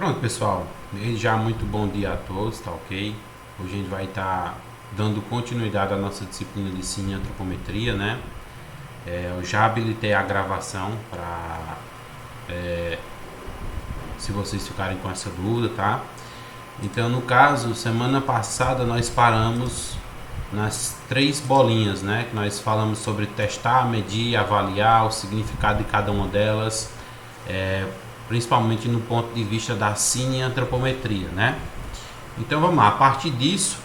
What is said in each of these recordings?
Pronto, pessoal. Desde já muito bom dia a todos, tá ok? Hoje a gente vai estar dando continuidade à nossa disciplina de Cine e Antropometria, né? Eu já habilitei a gravação para se vocês ficarem com essa dúvida, tá? Então, no caso, semana passada nós paramos nas três bolinhas, né? Que nós falamos sobre testar, medir, avaliar o significado de cada uma delas, principalmente no ponto de vista da cine e antropometria, né? Então vamos lá, a partir disso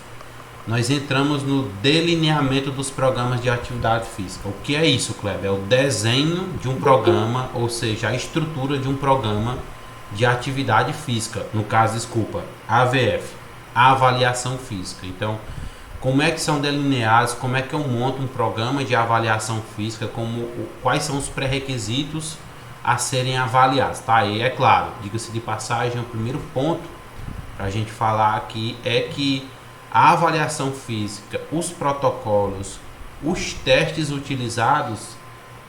nós entramos no delineamento dos programas de atividade física. O que é isso, Kleber? É o desenho de um programa, ou seja, a estrutura de um programa de atividade física, no caso, desculpa, AVF, a avaliação física. Então, como é que são delineados, como é que eu monto um programa de avaliação física, quais são os pré-requisitos a serem avaliados, tá? E é claro, diga-se de passagem, o primeiro ponto para a gente falar aqui é que a avaliação física, os protocolos, os testes utilizados,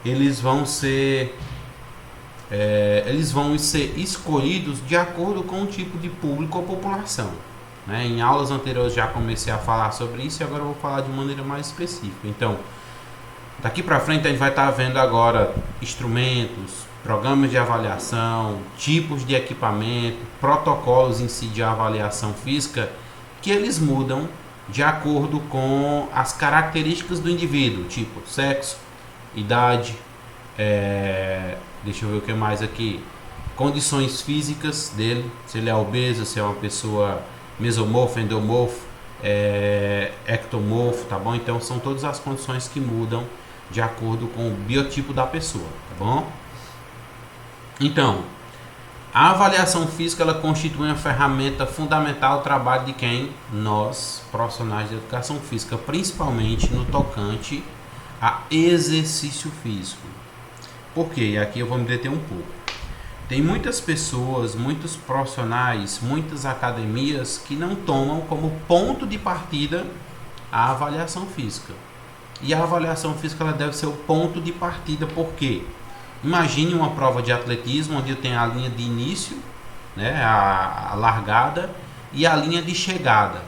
eles vão ser escolhidos de acordo com o tipo de público ou população, né? Em aulas anteriores já comecei a falar sobre isso e agora eu vou falar de maneira mais específica. Então, daqui para frente a gente vai estar vendo agora instrumentos, programas de avaliação, tipos de equipamento, protocolos em si de avaliação física, que eles mudam de acordo com as características do indivíduo, tipo sexo, idade, deixa eu ver o que mais aqui, condições físicas dele, se ele é obeso, se é uma pessoa mesomorfo, endomorfo, ectomorfo, tá bom? Então são todas as condições que mudam de acordo com o biotipo da pessoa, tá bom? Então, a avaliação física ela constitui uma ferramenta fundamental ao trabalho de quem? Nós, profissionais de educação física, principalmente no tocante a exercício físico. Por quê? E aqui eu vou me deter um pouco. Tem muitas pessoas, muitos profissionais, muitas academias que não tomam como ponto de partida a avaliação física. E a avaliação física ela deve ser o ponto de partida, por quê? Imagine uma prova de atletismo onde tem a linha de início, né, a largada e a linha de chegada.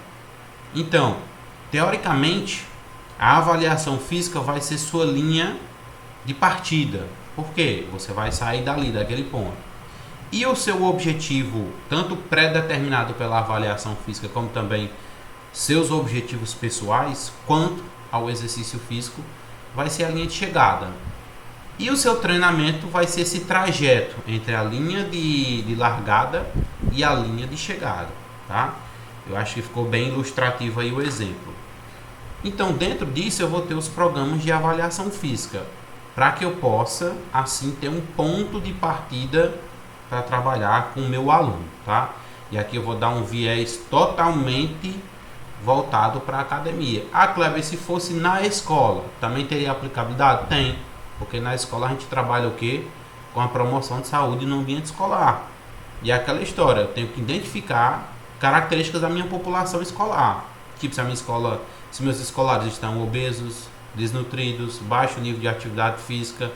Então, teoricamente, a avaliação física vai ser sua linha de partida. Por quê? Você vai sair dali, daquele ponto. E o seu objetivo, tanto pré-determinado pela avaliação física, como também seus objetivos pessoais, quanto ao exercício físico, vai ser a linha de chegada. E o seu treinamento vai ser esse trajeto entre a linha de largada e a linha de chegada, tá? Eu acho que ficou bem ilustrativo aí o exemplo. Então, dentro disso, eu vou ter os programas de avaliação física, para que eu possa, assim, ter um ponto de partida para trabalhar com o meu aluno, tá? E aqui eu vou dar um viés totalmente voltado para a academia. Ah, Kleber, se fosse na escola, também teria aplicabilidade? Tem. Porque na escola a gente trabalha o quê? Com a promoção de saúde no ambiente escolar. E é aquela história, eu tenho que identificar características da minha população escolar. Tipo, se a minha escola, se meus escolares estão obesos, desnutridos, baixo nível de atividade física,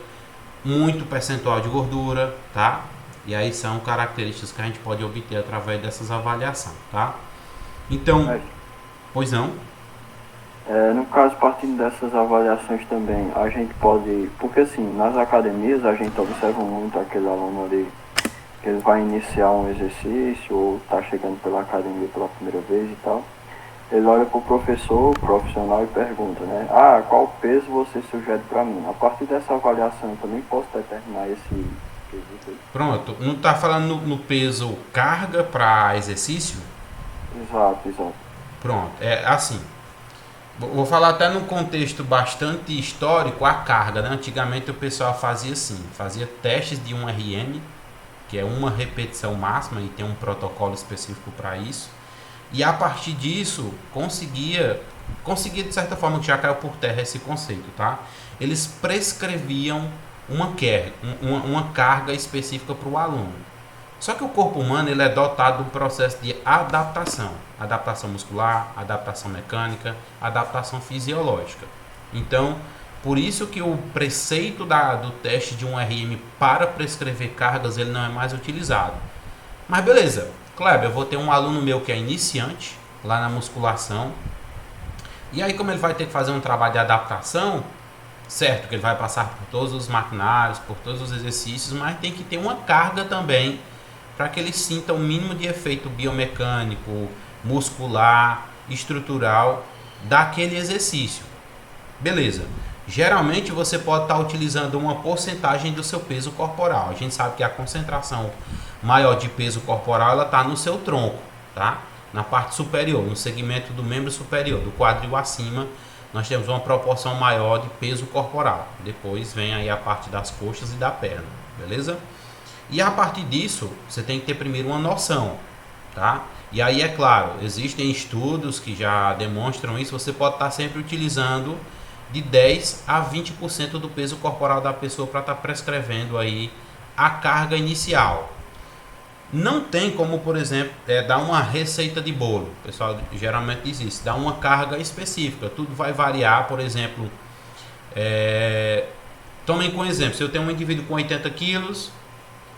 muito percentual de gordura, tá? E aí são características que a gente pode obter através dessas avaliações, tá? Então, pois não? No caso, partindo dessas avaliações também, a gente pode, porque assim, nas academias a gente observa muito aquele aluno ali que ele vai iniciar um exercício ou está chegando pela academia pela primeira vez e tal. Ele olha para o professor, profissional e pergunta, né? Ah, qual peso você sugere para mim? A partir dessa avaliação eu também posso determinar esse quesito aí. Pronto, não está falando no peso carga para exercício? Exato, exato. Pronto, é assim. Vou falar até num contexto bastante histórico, a carga, né? Antigamente o pessoal fazia assim, fazia testes de 1 RM, que é uma repetição máxima e tem um protocolo específico para isso. E a partir disso, conseguia de certa forma, que já caiu por terra esse conceito, tá? Eles prescreviam uma carga específica para o aluno. Só que o corpo humano ele é dotado de um processo de adaptação muscular, adaptação mecânica, adaptação fisiológica. Então, por isso que o preceito do teste de 1 RM para prescrever cargas ele não é mais utilizado. Mas beleza, Kleber, eu vou ter um aluno meu que é iniciante lá na musculação. E aí, como ele vai ter que fazer um trabalho de adaptação, certo que ele vai passar por todos os maquinários, por todos os exercícios, mas tem que ter uma carga também para que ele sinta o mínimo de efeito biomecânico, muscular, estrutural daquele exercício. Beleza. Geralmente você pode estar utilizando uma porcentagem do seu peso corporal. A gente sabe que a concentração maior de peso corporal ela está no seu tronco, tá? Na parte superior, no segmento do membro superior, do quadril acima, nós temos uma proporção maior de peso corporal. Depois vem aí a parte das coxas e da perna, beleza? E a partir disso, você tem que ter primeiro uma noção, tá? E aí é claro, existem estudos que já demonstram isso, você pode estar sempre utilizando de 10 a 20% do peso corporal da pessoa para estar prescrevendo aí a carga inicial. Não tem como, por exemplo, dar uma receita de bolo. O pessoal geralmente diz isso, dá uma carga específica. Tudo vai variar, por exemplo, tomem como exemplo, se eu tenho um indivíduo com 80 quilos,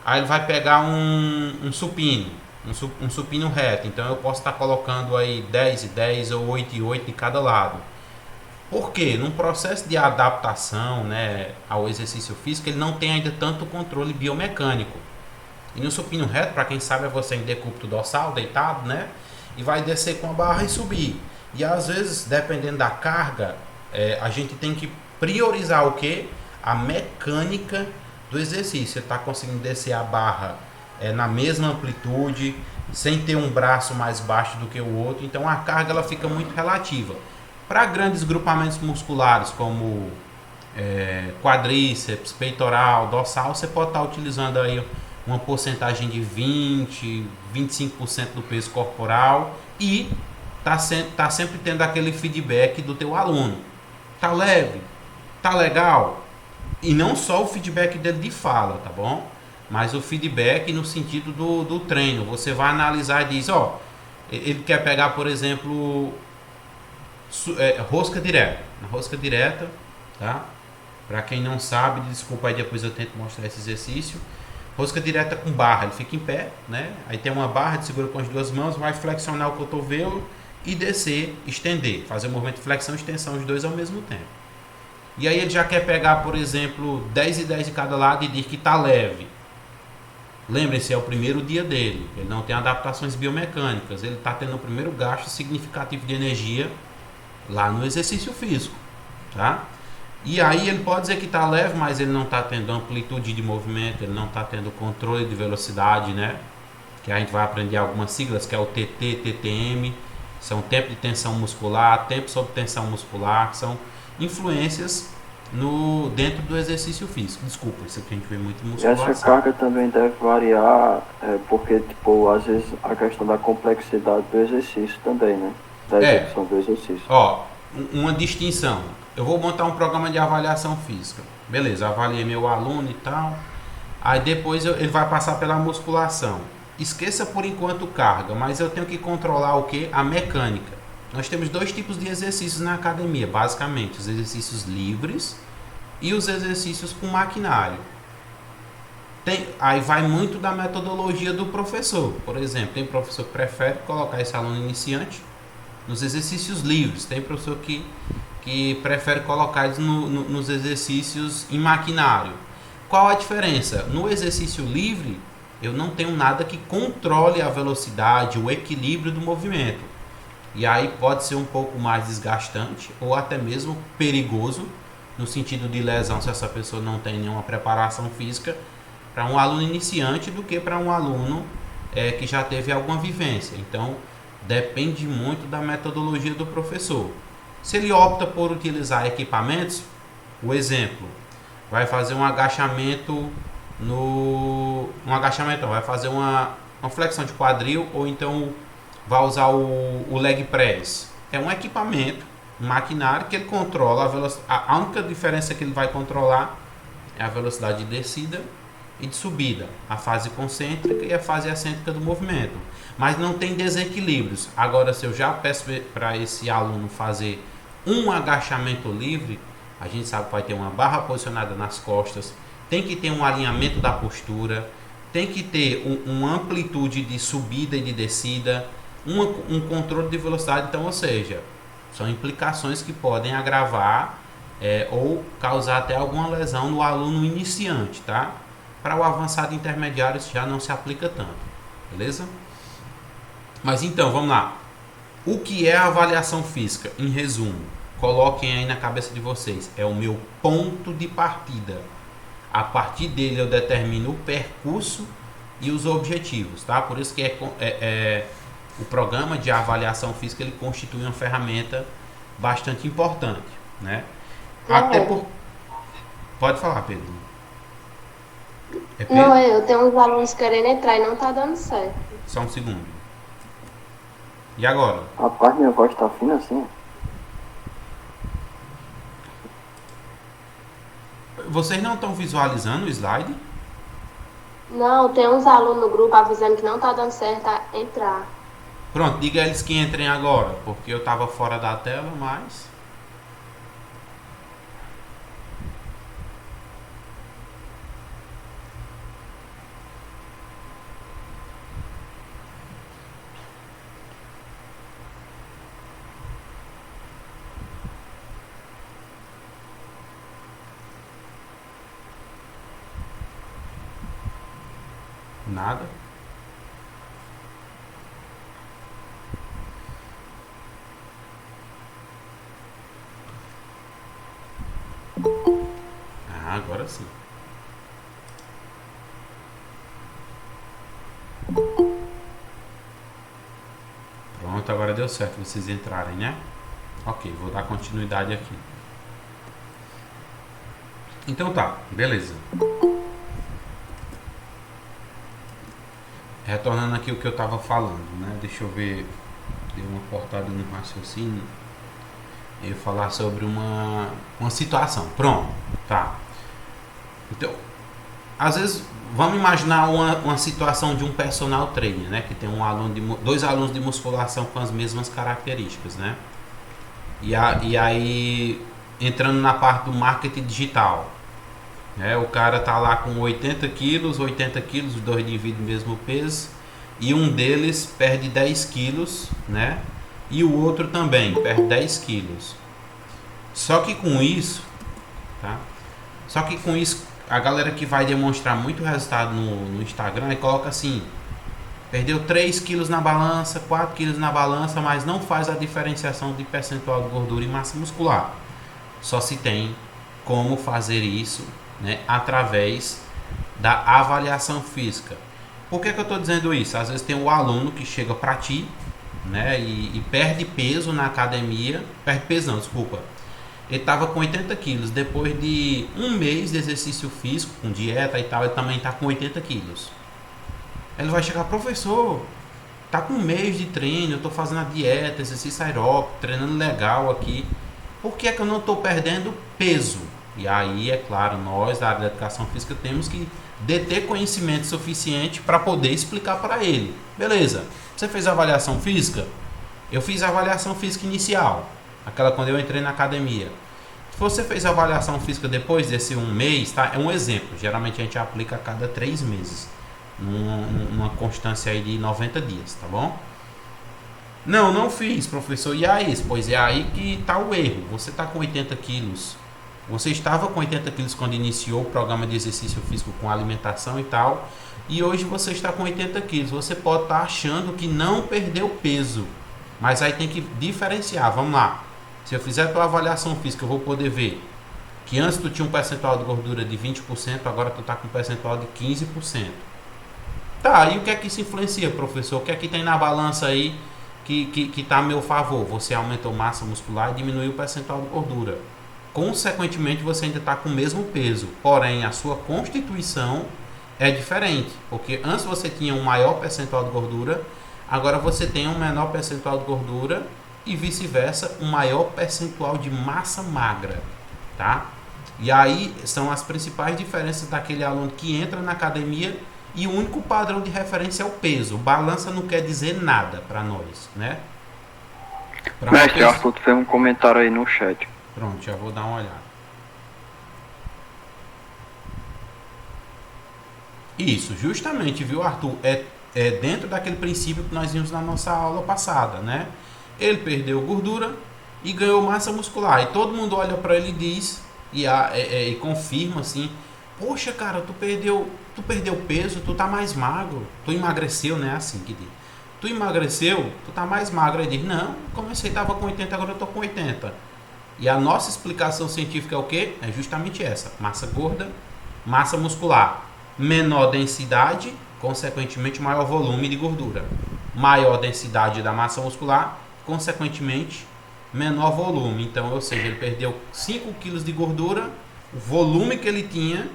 aí ele vai pegar um supino, um supino reto. Então eu posso estar colocando aí 10 e 10 ou 8 e 8 de cada lado. Por quê? Num processo de adaptação, né, ao exercício físico, ele não tem ainda tanto controle biomecânico. E no supino reto, para quem sabe, é você em decúbito dorsal, deitado, né? E vai descer com a barra e subir. E às vezes, dependendo da carga, a gente tem que priorizar o quê? A mecânica do exercício. Você está conseguindo descer a barra na mesma amplitude, sem ter um braço mais baixo do que o outro. Então a carga ela fica muito relativa. Para grandes grupamentos musculares, como quadríceps, peitoral, dorsal, você pode estar utilizando aí uma porcentagem de 20, 25% do peso corporal e tá sempre tendo aquele feedback do teu aluno. Tá leve? Tá legal? E não só o feedback dele de fala, tá bom? Mas o feedback no sentido do treino. Você vai analisar e diz, ele quer pegar, por exemplo, rosca direta. Na rosca direta, tá? Para quem não sabe, desculpa aí, depois eu tento mostrar esse exercício. Rosca direta com barra, ele fica em pé, né? Aí tem uma barra, ele segura com as duas mãos, vai flexionar o cotovelo e descer, estender, fazer o movimento de flexão e extensão, os dois ao mesmo tempo. E aí ele já quer pegar, por exemplo, 10 e 10 de cada lado e diz que está leve. Lembre-se, é o primeiro dia dele, ele não tem adaptações biomecânicas, ele está tendo o primeiro gasto significativo de energia lá no exercício físico, tá? E aí ele pode dizer que está leve, mas ele não está tendo amplitude de movimento, ele não está tendo controle de velocidade, né? Que a gente vai aprender algumas siglas, que é o TT, TTM, são tempo de tensão muscular, tempo sob tensão muscular, que são influências dentro do exercício físico. Desculpa, isso aqui a gente vê muito musculação. E essa carga também deve variar, porque, tipo, às vezes a questão da complexidade do exercício também, né? Da execução do exercício. Uma distinção. Eu vou montar um programa de avaliação física. Beleza, avaliei meu aluno e tal. Aí depois ele vai passar pela musculação. Esqueça por enquanto carga, mas eu tenho que controlar o que? A mecânica. Nós temos dois tipos de exercícios na academia, basicamente. Os exercícios livres e os exercícios com maquinário. Aí vai muito da metodologia do professor. Por exemplo, tem professor que prefere colocar esse aluno iniciante nos exercícios livres. Tem professor que prefere colocar eles nos exercícios em maquinário. Qual a diferença? No exercício livre, eu não tenho nada que controle a velocidade, o equilíbrio do movimento. E aí pode ser um pouco mais desgastante ou até mesmo perigoso, no sentido de lesão, se essa pessoa não tem nenhuma preparação física, para um aluno iniciante do que para um aluno que já teve alguma vivência. Então, depende muito da metodologia do professor. Se ele opta por utilizar equipamentos, o exemplo, vai fazer um agachamento vai fazer uma flexão de quadril, ou então vai usar o leg press. É um equipamento, um maquinário que ele controla a velocidade. A única diferença que ele vai controlar é a velocidade de descida e de subida, a fase concêntrica e a fase excêntrica do movimento. Mas não tem desequilíbrios. Agora, se eu já peço para esse aluno fazer um agachamento livre, a gente sabe que vai ter uma barra posicionada nas costas, tem que ter um alinhamento da postura, tem que ter uma amplitude de subida e de descida, um controle de velocidade. Então, ou seja, são implicações que podem agravar ou causar até alguma lesão no aluno iniciante, tá? Para o avançado intermediário isso já não se aplica tanto, beleza? Mas então, vamos lá. O que é a avaliação física? Em resumo, coloquem aí na cabeça de vocês. É o meu ponto de partida. A partir dele eu determino o percurso e os objetivos, tá? Por isso que o programa de avaliação física ele constitui uma ferramenta bastante importante, né? Até por... Pode falar, Pedro. Pedro? Não, eu tenho uns alunos querendo entrar e não tá dando certo. Só um segundo. E agora? Rapaz, minha voz tá fina assim. Vocês não estão visualizando o slide? Não, tem uns alunos no grupo avisando que não tá dando certo a entrar. Pronto, diga a eles que entrem agora, porque eu tava fora da tela, mas... Nada. Ah, agora sim. Pronto, agora deu certo vocês entrarem, né? Ok, vou dar continuidade aqui. Então tá, beleza. Retornando aqui o que eu estava falando, né? Deixa eu ver, dei uma cortada no raciocínio. Eu ia falar sobre uma situação. Pronto, tá. Então, às vezes, vamos imaginar uma situação de um personal trainer, né? Que tem dois alunos de musculação com as mesmas características, né? E aí, entrando na parte do marketing digital. O cara tá lá com 80 quilos, os dois dividem o mesmo peso, e um deles perde 10 quilos, né? E o outro também perde 10 quilos. Só que com isso, tá? A galera que vai demonstrar muito resultado no Instagram e coloca assim: perdeu 3 quilos na balança, 4 quilos na balança, mas não faz a diferenciação de percentual de gordura e massa muscular. Só se tem como fazer isso, né, através da avaliação física. Por que eu estou dizendo isso? Às vezes tem um aluno que chega para ti, né, e perde peso na academia. Perde peso não, desculpa. Ele estava com 80 quilos. Depois de um mês de exercício físico, com dieta e tal, ele também está com 80 quilos. Ele vai chegar: professor, tá com um mês de treino, eu estou fazendo a dieta, exercício aeróbico, treinando legal aqui. Por que é que eu não estou perdendo peso? E aí, é claro, nós da área da educação física temos que deter conhecimento suficiente para poder explicar para ele. Beleza, você fez a avaliação física? Eu fiz a avaliação física inicial, aquela quando eu entrei na academia. Se você fez a avaliação física depois desse um mês, tá? É um exemplo, geralmente a gente aplica a cada 3 meses, numa constância aí de 90 dias, tá bom? Não fiz, professor. E aí? Pois é aí que está o erro. Você está com 80 quilos. Você estava com 80 quilos quando iniciou o programa de exercício físico com alimentação e tal. E hoje você está com 80 quilos. Você pode estar achando que não perdeu peso. Mas aí tem que diferenciar. Vamos lá. Se eu fizer a tua avaliação física, eu vou poder ver que antes tu tinha um percentual de gordura de 20%, agora tu está com um percentual de 15%. Tá, e o que é que isso influencia, professor? O que é que tem na balança aí que está a meu favor? Você aumentou massa muscular e diminuiu o percentual de gordura. Consequentemente, você ainda está com o mesmo peso, porém a sua constituição é diferente, porque antes você tinha um maior percentual de gordura, agora você tem um menor percentual de gordura e vice-versa, um maior percentual de massa magra, tá? E aí são as principais diferenças daquele aluno que entra na academia e o único padrão de referência é o peso. Balança não quer dizer nada para nós, né? Mestre Arthur, tu fez um comentário aí no chat. Pronto, já vou dar uma olhada. Isso, justamente, viu, Arthur? É dentro daquele princípio que nós vimos na nossa aula passada, né? Ele perdeu gordura e ganhou massa muscular. E todo mundo olha para ele e diz, e confirma assim: poxa, cara, tu perdeu peso, tu tá mais magro, tu emagreceu, né? Assim que diz. Tu emagreceu, tu tá mais magro. Ele diz: não, comecei, tava com 80, agora eu tô com 80. E a nossa explicação científica é o quê? É justamente essa: massa gorda, massa muscular, menor densidade, consequentemente maior volume de gordura. Maior densidade da massa muscular, consequentemente menor volume. Então, ou seja, ele perdeu 5 quilos de gordura, o volume que ele tinha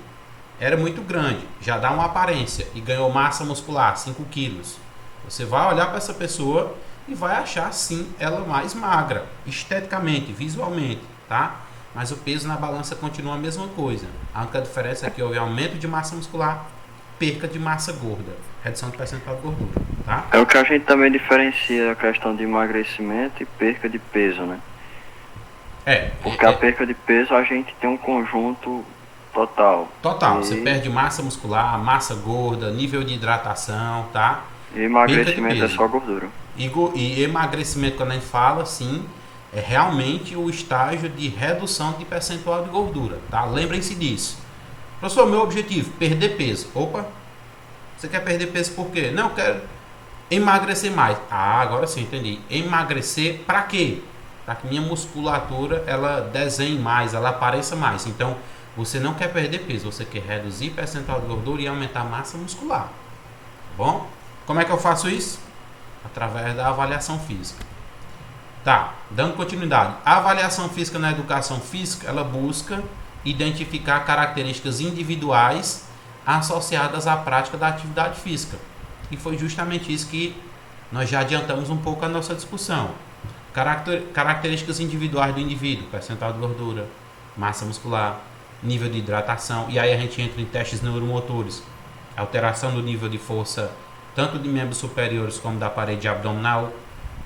era muito grande, já dá uma aparência, e ganhou massa muscular, 5 quilos. Você vai olhar para essa pessoa e vai achar sim ela mais magra, esteticamente, visualmente, tá? Mas o peso na balança continua a mesma coisa. A única diferença é que houve aumento de massa muscular, perca de massa gorda, redução do percentual de gordura, tá? É o que a gente também diferencia a questão de emagrecimento e perca de peso, né? Porque a perca de peso a gente tem um conjunto total. Total, você perde massa muscular, massa gorda, nível de hidratação, tá? E emagrecimento é só gordura. E emagrecimento, quando a gente fala, sim, é realmente o estágio de redução de percentual de gordura, tá? Lembrem-se disso. Professor, meu objetivo, perder peso. Opa, você quer perder peso por quê? Não, eu quero emagrecer mais. Ah, agora sim, entendi. Emagrecer para quê? Para que minha musculatura, ela desenhe mais, ela apareça mais. Então, você não quer perder peso, você quer reduzir percentual de gordura e aumentar a massa muscular. Tá bom? Como é que eu faço isso? Através da avaliação física. Tá, dando continuidade. A avaliação física na educação física, ela busca identificar características individuais associadas à prática da atividade física. E foi justamente isso que nós já adiantamos um pouco a nossa discussão. Características individuais do indivíduo, percentual de gordura, massa muscular, nível de hidratação, e aí a gente entra em testes neuromotores, alteração do nível de força tanto de membros superiores como da parede abdominal,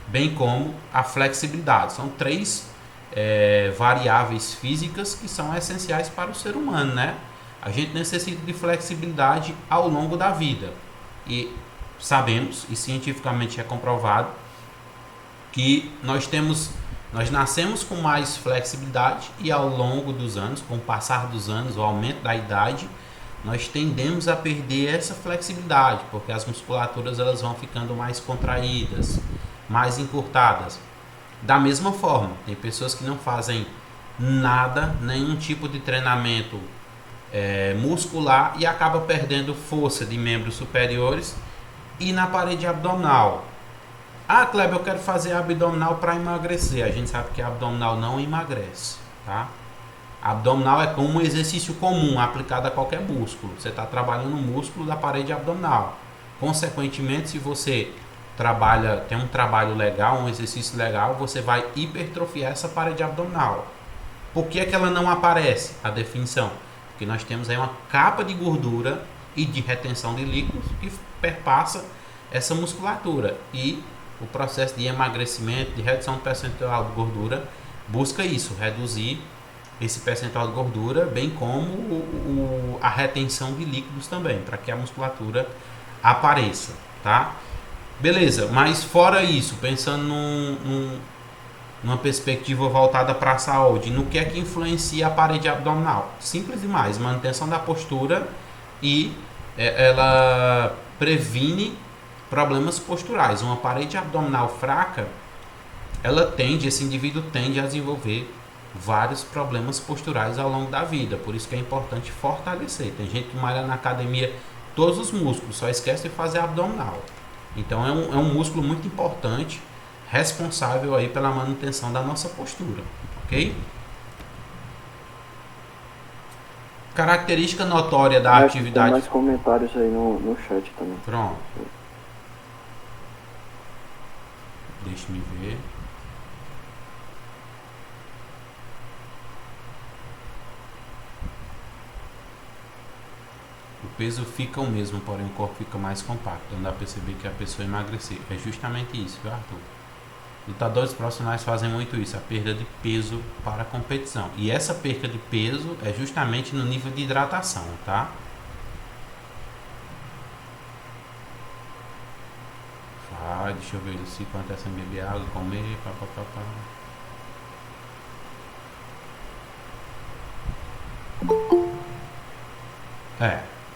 bem como a flexibilidade. São 3 variáveis físicas que são essenciais para o ser humano, né? A gente necessita de flexibilidade ao longo da vida e sabemos, e cientificamente é comprovado, que nós nascemos com mais flexibilidade e ao longo dos anos, com o passar dos anos, o aumento da idade, nós tendemos a perder essa flexibilidade, porque as musculaturas elas vão ficando mais contraídas, mais encurtadas. Da mesma forma, tem pessoas que não fazem nada, nenhum tipo de treinamento muscular e acaba perdendo força de membros superiores e na parede abdominal. Ah, Kleber, eu quero fazer abdominal para emagrecer. A gente sabe que abdominal não emagrece, tá? Abdominal é como um exercício comum aplicado a qualquer músculo. Você está trabalhando o músculo da parede abdominal. Consequentemente, se você tem um trabalho legal, um exercício legal, você vai hipertrofiar essa parede abdominal. Por que é que ela não aparece? A definição. Porque nós temos aí uma capa de gordura e de retenção de líquidos que perpassa essa musculatura. E o processo de emagrecimento, de redução do percentual de gordura, busca isso, reduzir esse percentual de gordura, bem como a retenção de líquidos também, para que a musculatura apareça, tá? Beleza, mas fora isso, pensando numa perspectiva voltada para a saúde, no que é que influencia a parede abdominal? Simples demais, manutenção da postura e ela previne problemas posturais. Uma parede abdominal fraca, esse indivíduo tende a desenvolver vários problemas posturais ao longo da vida, por isso que é importante fortalecer. Tem gente que malha na academia todos os músculos, só esquece de fazer abdominal. Então é um músculo muito importante, responsável aí pela manutenção da nossa postura, ok? Característica notória da atividade... Tem mais comentários aí no chat também. Pronto. Deixa-me ver. O peso fica o mesmo, porém o corpo fica mais compacto, dando a perceber que a pessoa emagreceu. É justamente isso, viu, Arthur? Lutadores profissionais fazem muito isso, a perda de peso para a competição. E essa perda de peso é justamente no nível de hidratação, tá? Tá, deixa eu ver se acontece em beber água, comer, papapá.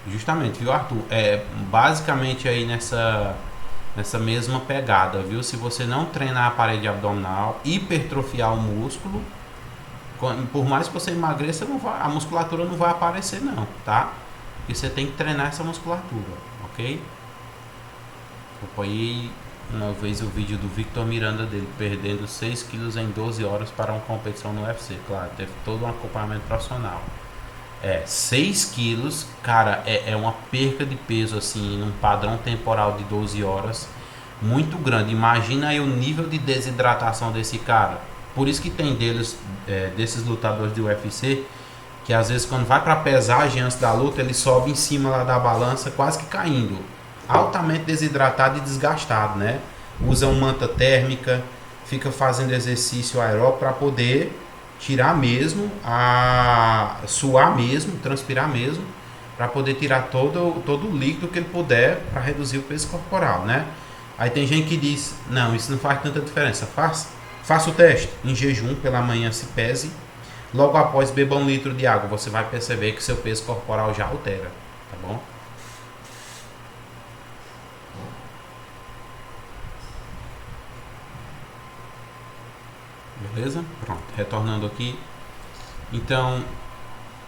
Justamente, viu, Arthur? Basicamente aí nessa mesma pegada, viu? Se você não treinar a parede abdominal, hipertrofiar o músculo, por mais que você emagreça, a musculatura não vai aparecer não, tá? Porque você tem que treinar essa musculatura, ok? Acompanhei uma vez o vídeo do Victor Miranda dele perdendo 6 quilos em 12 horas para uma competição no UFC. Claro, teve todo um acompanhamento profissional. 6 quilos, cara, é uma perca de peso assim, num padrão temporal de 12 horas muito grande. Imagina aí o nível de desidratação desse cara. Por isso que tem desses lutadores de UFC, que às vezes quando vai para pesagem antes da luta, ele sobe em cima lá da balança, quase que caindo, altamente desidratado e desgastado, né? Usa manta térmica, fica fazendo exercício aeróbico para poder tirar mesmo, suar mesmo, transpirar mesmo, para poder tirar todo o líquido que ele puder para reduzir o peso corporal, né? Aí tem gente que diz, não, isso não faz tanta diferença. Faça o teste em jejum, pela manhã se pese, logo após beba 1 litro de água, você vai perceber que seu peso corporal já altera, tá bom? Beleza? Pronto, retornando aqui. Então,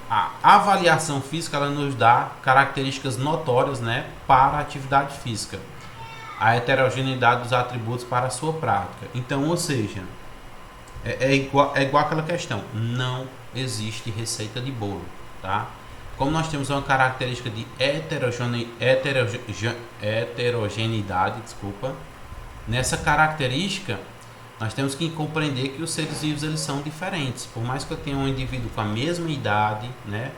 a avaliação física ela nos dá características notórias, né, para a atividade física. A heterogeneidade dos atributos para a sua prática. Então, ou seja, é igual aquela questão, não existe receita de bolo, tá? Como nós temos uma característica de heterogeneidade, nessa característica nós temos que compreender que os seres vivos eles são diferentes. Por mais que eu tenha um indivíduo com a mesma idade, né,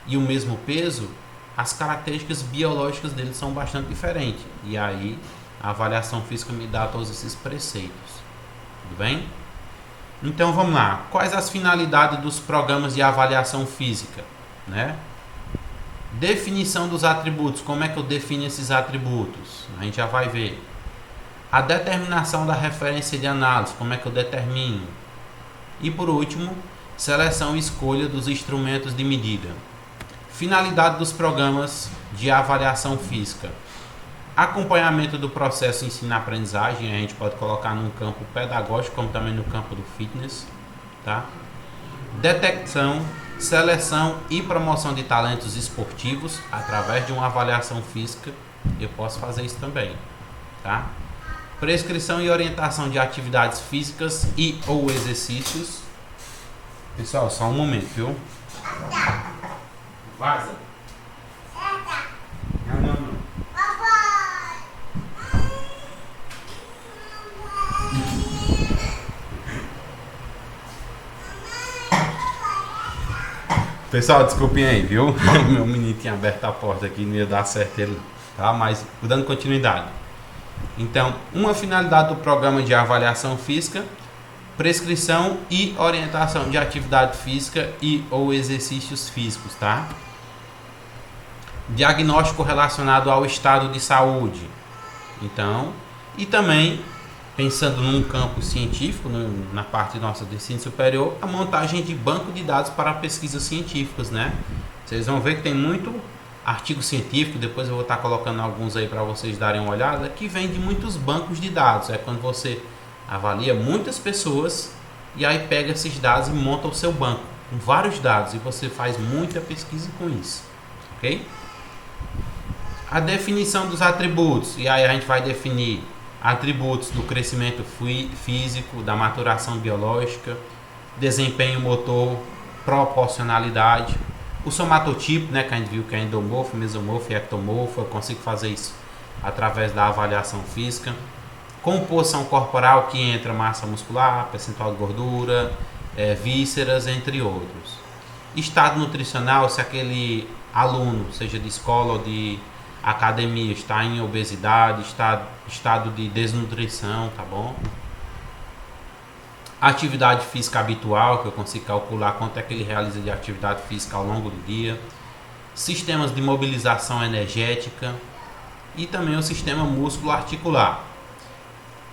e o mesmo peso, as características biológicas deles são bastante diferentes. E aí a avaliação física me dá todos esses preceitos. Tudo bem? Então vamos lá. Quais as finalidades dos programas de avaliação física, né? Definição dos atributos. Como é que eu defino esses atributos? A gente já vai ver. A determinação da referência de análise, como é que eu determino? E por último, seleção e escolha dos instrumentos de medida. Finalidade dos programas de avaliação física. Acompanhamento do processo ensino-aprendizagem, a gente pode colocar num campo pedagógico, como também no campo do fitness, tá? Detecção, seleção e promoção de talentos esportivos, através de uma avaliação física, eu posso fazer isso também, tá? Prescrição e orientação de atividades físicas e ou exercícios. Pessoal, só um momento, viu? Vaza. Não. Pessoal, desculpem aí, viu? Meu menino tinha aberto a porta aqui, não ia dar certo ele, tá? Mas dando continuidade. Então, uma finalidade do programa de avaliação física, prescrição e orientação de atividade física e ou exercícios físicos, tá? Diagnóstico relacionado ao estado de saúde. Então, e também, pensando num campo científico, na parte nossa de ensino superior, a montagem de banco de dados para pesquisas científicas, né? Vocês vão ver que tem muito artigo científico, depois eu vou estar colocando alguns aí para vocês darem uma olhada, que vem de muitos bancos de dados. É quando você avalia muitas pessoas e aí pega esses dados e monta o seu banco com vários dados e você faz muita pesquisa com isso, ok? A definição dos atributos, e aí a gente vai definir atributos do crescimento físico, da maturação biológica, desempenho motor, proporcionalidade, o somatotipo, né, que a gente viu que é endomorfo, mesomorfo e ectomorfo. Eu consigo fazer isso através da avaliação física. Composição corporal, que entra massa muscular, percentual de gordura, vísceras, entre outros. Estado nutricional, se aquele aluno, seja de escola ou de academia, está em obesidade, estado de desnutrição, tá bom? Atividade física habitual, que eu consigo calcular quanto é que ele realiza de atividade física ao longo do dia. Sistemas de mobilização energética e também o sistema músculo-articular.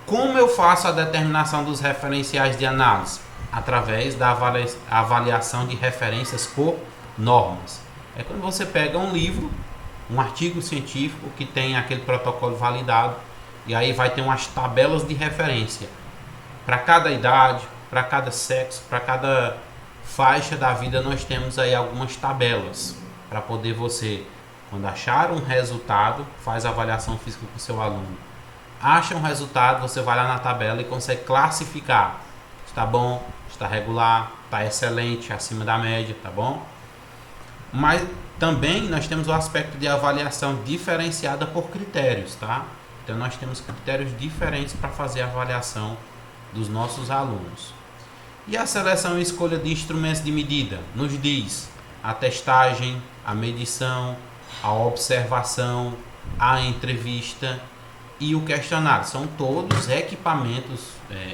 Como eu faço a determinação dos referenciais de análise? Através da avaliação de referências por normas. É quando você pega um livro, um artigo científico que tem aquele protocolo validado, e aí vai ter umas tabelas de referência para cada idade, para cada sexo, para cada faixa da vida. Nós temos aí algumas tabelas para poder você, quando achar um resultado, faz a avaliação física com o seu aluno. Acha um resultado, você vai lá na tabela e consegue classificar. Está bom, está regular, está excelente, acima da média, tá bom? Mas também nós temos o aspecto de avaliação diferenciada por critérios, tá? Então nós temos critérios diferentes para fazer a avaliação dos nossos alunos. E a seleção e escolha de instrumentos de medida nos diz a testagem, a medição, a observação, a entrevista e o questionário. São todos equipamentos,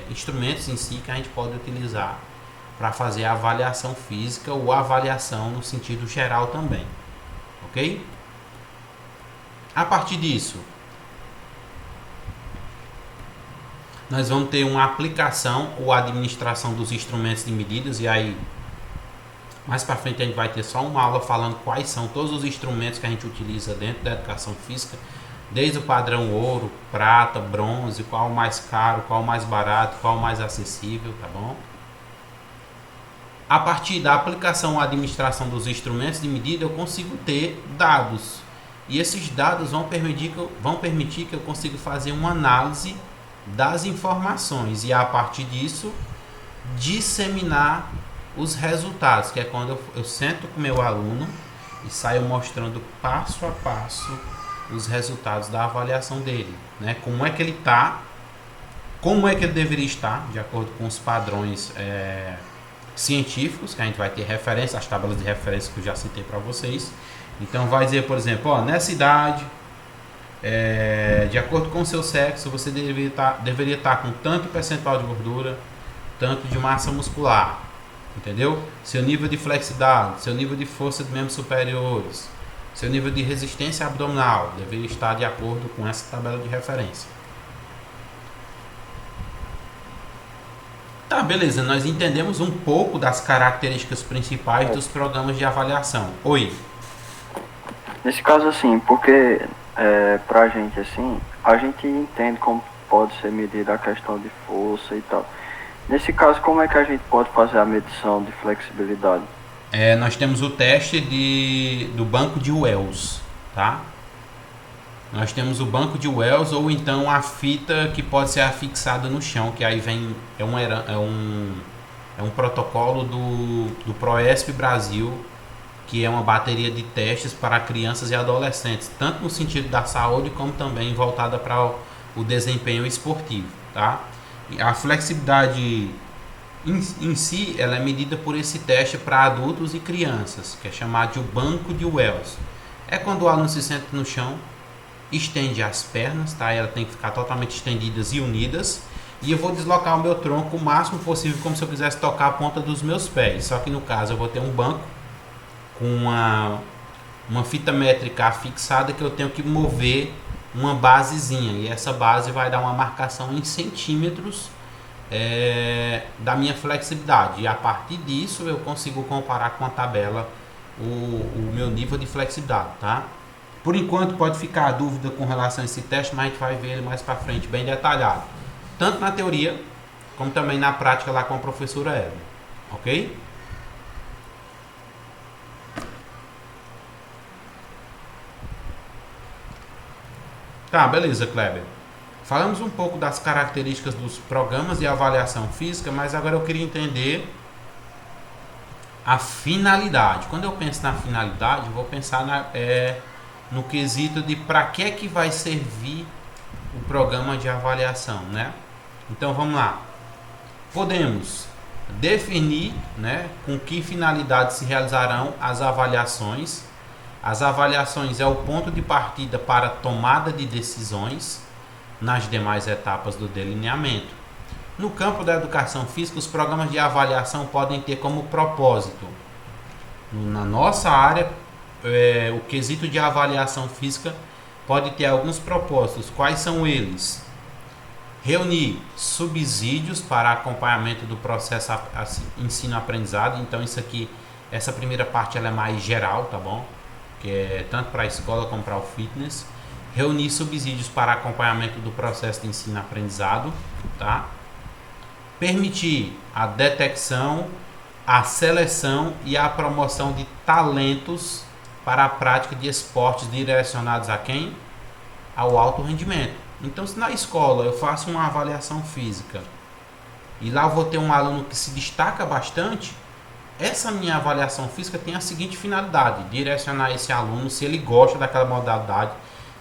instrumentos em si que a gente pode utilizar para fazer a avaliação física ou avaliação no sentido geral também. Ok? A partir disso, nós vamos ter uma aplicação ou administração dos instrumentos de medidas, e aí mais para frente a gente vai ter só uma aula falando quais são todos os instrumentos que a gente utiliza dentro da educação física, desde o padrão ouro, prata, bronze, qual o mais caro, qual o mais barato, qual o mais acessível, tá bom? A partir da aplicação ou administração dos instrumentos de medida, eu consigo ter dados, e esses dados vão permitir que eu consiga fazer uma análise das informações e a partir disso disseminar os resultados, que é quando eu sento com o meu aluno e saio mostrando passo a passo os resultados da avaliação dele, né? Como é que ele está, como é que ele deveria estar, de acordo com os padrões científicos, que a gente vai ter referência, as tabelas de referência que eu já citei para vocês. Então vai dizer, por exemplo, ó, nessa idade, de acordo com o seu sexo, você deveria estar com tanto percentual de gordura, tanto de massa muscular, entendeu? Seu nível de flexibilidade, seu nível de força de membros superiores, seu nível de resistência abdominal deveria estar de acordo com essa tabela de referência. Tá, beleza, nós entendemos um pouco das características principais dos programas de avaliação. Oi. Nesse caso, assim, porque pra gente, assim, a gente entende como pode ser medida a questão de força e tal. Nesse caso, como é que a gente pode fazer a medição de flexibilidade? Nós temos o teste do banco de Wells, tá? Nós temos o banco de Wells ou então a fita que pode ser afixada no chão, que aí vem, é um protocolo do Proesp Brasil, que é uma bateria de testes para crianças e adolescentes, tanto no sentido da saúde como também voltada para o desempenho esportivo, tá? E a flexibilidade em si, ela é medida por esse teste para adultos e crianças, que é chamado de banco de Wells. É quando o aluno se senta no chão, estende as pernas, tá? Ela tem que ficar totalmente estendidas e unidas, e eu vou deslocar o meu tronco o máximo possível, como se eu quisesse tocar a ponta dos meus pés. Só que no caso eu vou ter um banco com uma fita métrica fixada que eu tenho que mover uma basezinha, e essa base vai dar uma marcação em centímetros da minha flexibilidade, e a partir disso eu consigo comparar com a tabela o meu nível de flexibilidade, tá? Por enquanto pode ficar a dúvida com relação a esse teste, mas a gente vai ver ele mais para frente bem detalhado, tanto na teoria como também na prática lá com a professora Eva, ok? Tá, beleza, Kleber. Falamos um pouco das características dos programas de avaliação física, mas agora eu queria entender a finalidade. Quando eu penso na finalidade, eu vou pensar no quesito de para que vai servir o programa de avaliação, né? Então vamos lá. Podemos definir, né, com que finalidade se realizarão as avaliações. As avaliações é o ponto de partida para a tomada de decisões nas demais etapas do delineamento. No campo da educação física, os programas de avaliação podem ter como propósito, na nossa área, o quesito de avaliação física pode ter alguns propósitos. Quais são eles? Reunir subsídios para acompanhamento do processo ensino-aprendizado. Então isso aqui, essa primeira parte ela é mais geral, tá bom? Que é tanto para a escola como para o fitness. Reunir subsídios para acompanhamento do processo de ensino-aprendizado, tá? Permitir a detecção, a seleção e a promoção de talentos para a prática de esportes direcionados a quem? Ao alto rendimento. Então, se na escola eu faço uma avaliação física e lá eu vou ter um aluno que se destaca bastante, essa minha avaliação física tem a seguinte finalidade: direcionar esse aluno, se ele gosta daquela modalidade,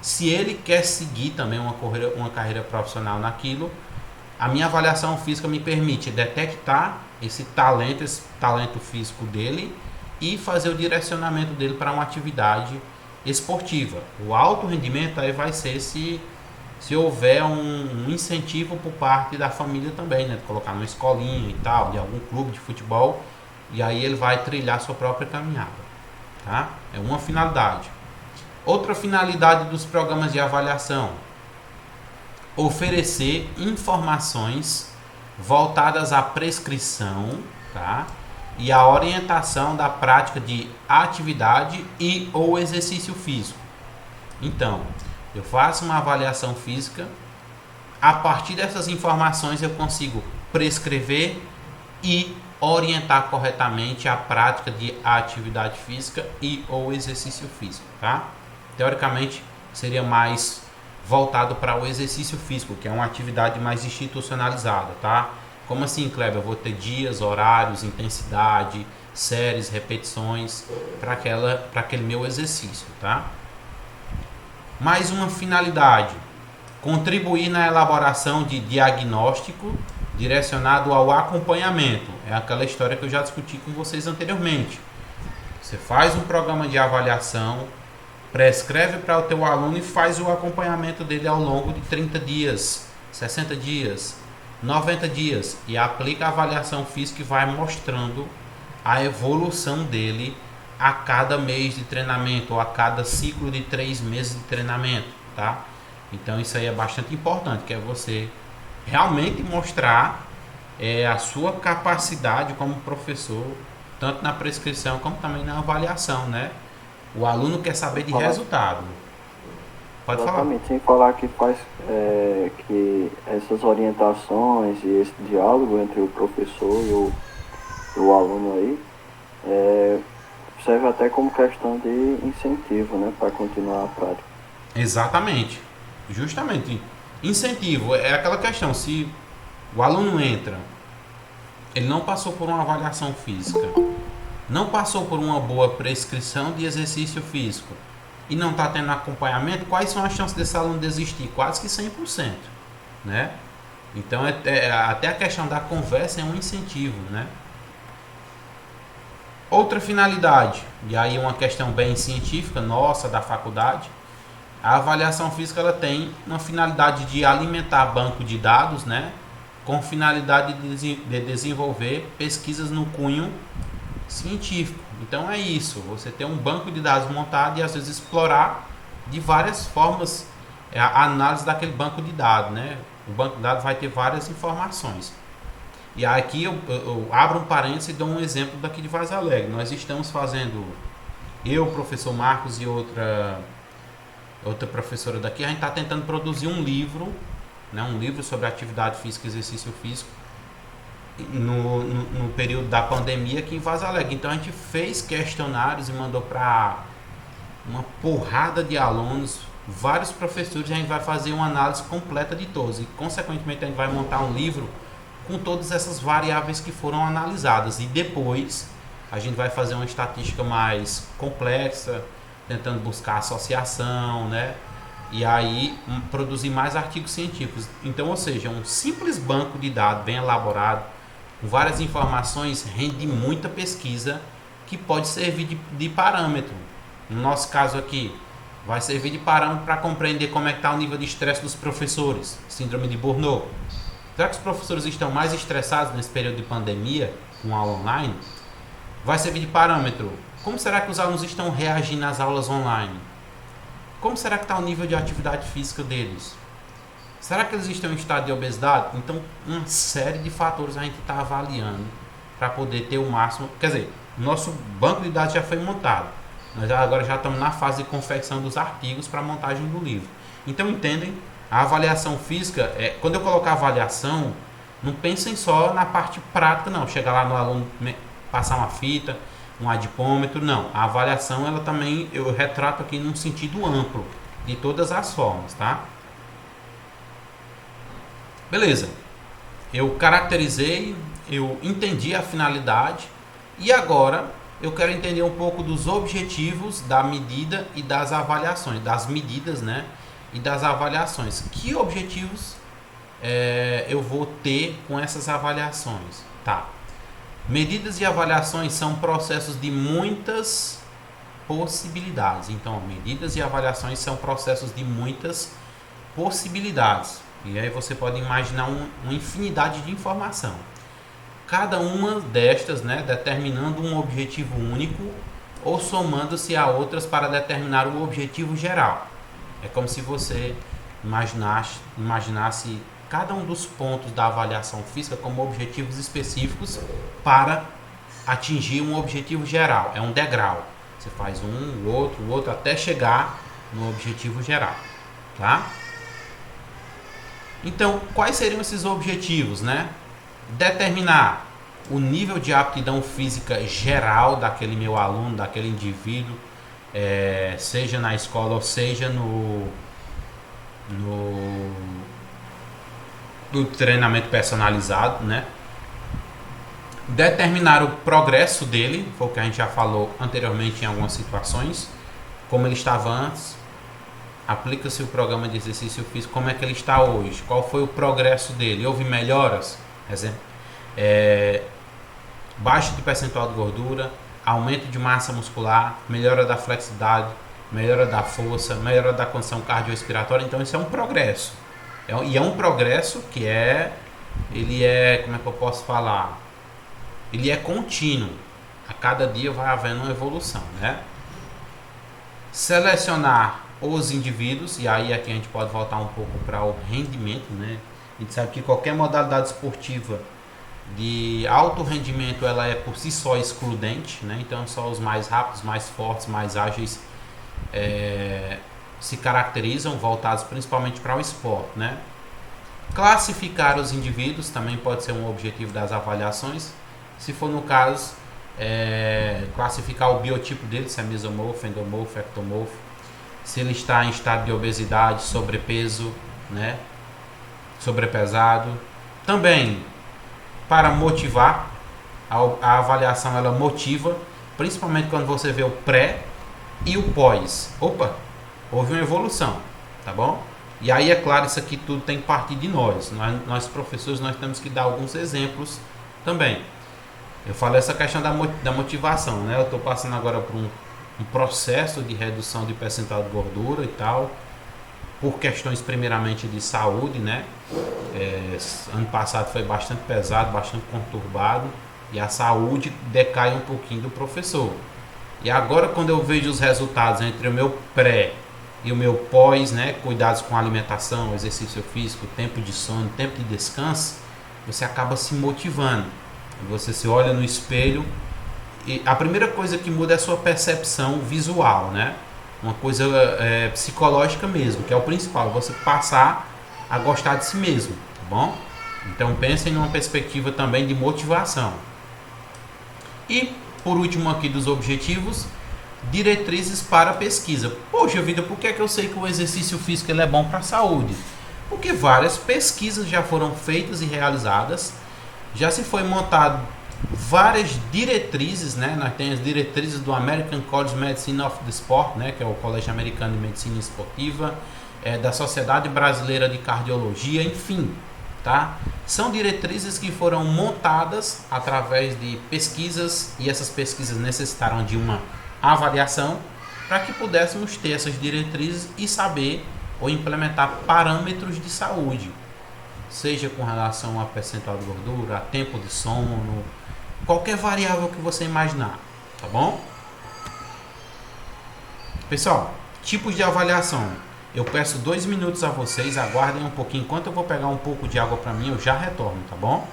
se ele quer seguir também uma carreira profissional naquilo. A minha avaliação física me permite detectar esse talento físico dele e fazer o direcionamento dele para uma atividade esportiva. O alto rendimento aí vai ser se houver um incentivo por parte da família também, né? De colocar numa escolinha e tal, de algum clube de futebol, e aí ele vai trilhar sua própria caminhada, tá? É uma finalidade. Outra finalidade dos programas de avaliação: oferecer informações voltadas à prescrição, tá? E à orientação da prática de atividade e ou exercício físico. Então, eu faço uma avaliação física, a partir dessas informações eu consigo prescrever e orientar corretamente a prática de atividade física e ou exercício físico, tá? Teoricamente, seria mais voltado para o exercício físico, que é uma atividade mais institucionalizada, tá? Como assim, Kleber? Eu vou ter dias, horários, intensidade, séries, repetições para aquele meu exercício, tá? Mais uma finalidade: contribuir na elaboração de diagnóstico direcionado ao acompanhamento. É aquela história que eu já discuti com vocês anteriormente. Você faz um programa de avaliação, prescreve para o teu aluno e faz o acompanhamento dele ao longo de 30 dias, 60 dias, 90 dias, e aplica a avaliação física e vai mostrando a evolução dele a cada mês de treinamento ou a cada ciclo de 3 meses de treinamento, tá? Então isso aí é bastante importante, que é você realmente mostrar a sua capacidade como professor, tanto na prescrição como também na avaliação, né? O aluno quer saber de resultado. Pode Exatamente, falar. sem falar que faz que essas orientações e esse diálogo entre o professor e o aluno aí serve até como questão de incentivo, né, para continuar a prática. Exatamente, justamente. Incentivo é aquela questão: se o aluno entra, ele não passou por uma avaliação física, não passou por uma boa prescrição de exercício físico e não está tendo acompanhamento, quais são as chances desse aluno desistir? Quase que 100%, né? Então até a questão da conversa é um incentivo, né? Outra finalidade, e aí uma questão bem científica nossa da faculdade: a avaliação física ela tem uma finalidade de alimentar banco de dados, né? Com finalidade de desenvolver pesquisas no cunho científico. Então é isso, você ter um banco de dados montado e às vezes explorar de várias formas a análise daquele banco de dados, né? O banco de dados vai ter várias informações. E aqui eu abro um parênteses e dou um exemplo daqui de Vaz Alegre. Nós estamos fazendo, eu, o professor Marcos e outra professora daqui, a gente está tentando produzir um livro, né? Um livro sobre atividade física e exercício físico no período da pandemia aqui em Vaz Alegre. Então a gente fez questionários e mandou para uma porrada de alunos, vários professores, e a gente vai fazer uma análise completa de todos e consequentemente a gente vai montar um livro com todas essas variáveis que foram analisadas, e depois a gente vai fazer uma estatística mais complexa, tentando buscar associação, né? E aí produzir mais artigos científicos. Então, ou seja, um simples banco de dados bem elaborado, com várias informações, rende muita pesquisa que pode servir de parâmetro. No nosso caso aqui, vai servir de parâmetro para compreender como é que está o nível de estresse dos professores, síndrome de Burnout. Será que os professores estão mais estressados nesse período de pandemia, com aula online? Vai servir de parâmetro. Como será que os alunos estão reagindo às aulas online? Como será que está o nível de atividade física deles? Será que eles estão em estado de obesidade? Então, uma série de fatores a gente está avaliando para poder ter o máximo. Quer dizer, o nosso banco de dados já foi montado. Nós agora já estamos na fase de confecção dos artigos para a montagem do livro. Então, entendem? A avaliação física, quando eu colocar avaliação, não pensem só na parte prática, não. Chegar lá no aluno, passar uma fita, um adipômetro, não. A avaliação, ela também, eu retrato aqui num sentido amplo, de todas as formas, tá? Beleza. Eu caracterizei, eu entendi a finalidade e agora eu quero entender um pouco dos objetivos da medida e das avaliações, das medidas, né? E das avaliações. Que objetivos eu vou ter com essas avaliações? Tá. Medidas e avaliações são processos de muitas possibilidades. Então, medidas e avaliações são processos de muitas possibilidades. E aí você pode imaginar uma infinidade de informação. Cada uma destas, né, determinando um objetivo único ou somando-se a outras para determinar o objetivo geral. É como se você imaginasse cada um dos pontos da avaliação física como objetivos específicos para atingir um objetivo geral. É um degrau. Você faz o outro, até chegar no objetivo geral. Tá? Então, quais seriam esses objetivos, né? Determinar o nível de aptidão física geral daquele meu aluno, daquele indivíduo, seja na escola ou seja no treinamento personalizado, né? Determinar o progresso dele, foi o que a gente já falou anteriormente em algumas situações, como ele estava antes, aplica-se o programa de exercício físico, como é que ele está hoje, qual foi o progresso dele, houve melhoras, exemplo, baixa de percentual de gordura, aumento de massa muscular, melhora da flexibilidade, melhora da força, melhora da condição cardiorrespiratória. Então isso é um progresso, e é um progresso que ele é, como é que eu posso falar, ele é contínuo, a cada dia vai havendo uma evolução, né? Selecionar os indivíduos, e aí aqui a gente pode voltar um pouco para o rendimento, né? A gente sabe que qualquer modalidade esportiva de alto rendimento, ela é por si só excludente, né? Então só os mais rápidos, mais fortes, mais ágeis se caracterizam, voltados principalmente para o esporte, né? Classificar os indivíduos também pode ser um objetivo das avaliações. Se for no caso, classificar o biotipo dele, se é mesomorfo, endomorfo, ectomorfo, se ele está em estado de obesidade, sobrepeso, né? Sobrepesado. Também para motivar, a avaliação ela motiva, principalmente quando você vê o pré e o pós. Opa, houve uma evolução, tá bom? E aí, é claro, isso aqui tudo tem que partir de nós. Nós professores, nós temos que dar alguns exemplos também. Eu falei essa questão da motivação, né? Eu estou passando agora por um processo de redução de percentual de gordura e tal, por questões primeiramente de saúde, né? Ano passado foi bastante pesado, bastante conturbado, e a saúde decai um pouquinho do professor. E agora, quando eu vejo os resultados entre o meu pré e o meu pós, né? Cuidados com a alimentação, exercício físico, tempo de sono, tempo de descanso, você acaba se motivando. Você se olha no espelho e a primeira coisa que muda é a sua percepção visual, né? Uma coisa psicológica mesmo, que é o principal, você passar a gostar de si mesmo, tá bom? Então pensem numa perspectiva também de motivação. E por último aqui dos objetivos, diretrizes para a pesquisa. Poxa vida, por que é que eu sei que o exercício físico ele é bom para a saúde? Porque várias pesquisas já foram feitas e realizadas, já se foi montado várias diretrizes, né? Nós temos as diretrizes do American College of Medicine of the Sport, né? Que é o Colégio Americano de Medicina Esportiva, da Sociedade Brasileira de Cardiologia, enfim, tá? São diretrizes que foram montadas através de pesquisas, e essas pesquisas necessitaram de uma avaliação para que pudéssemos ter essas diretrizes e saber ou implementar parâmetros de saúde, seja com relação a percentual de gordura, a tempo de sono, qualquer variável que você imaginar, tá bom? Pessoal, tipos de avaliação. Eu peço 2 minutos a vocês, aguardem um pouquinho. Enquanto eu vou pegar um pouco de água para mim, eu já retorno, tá bom?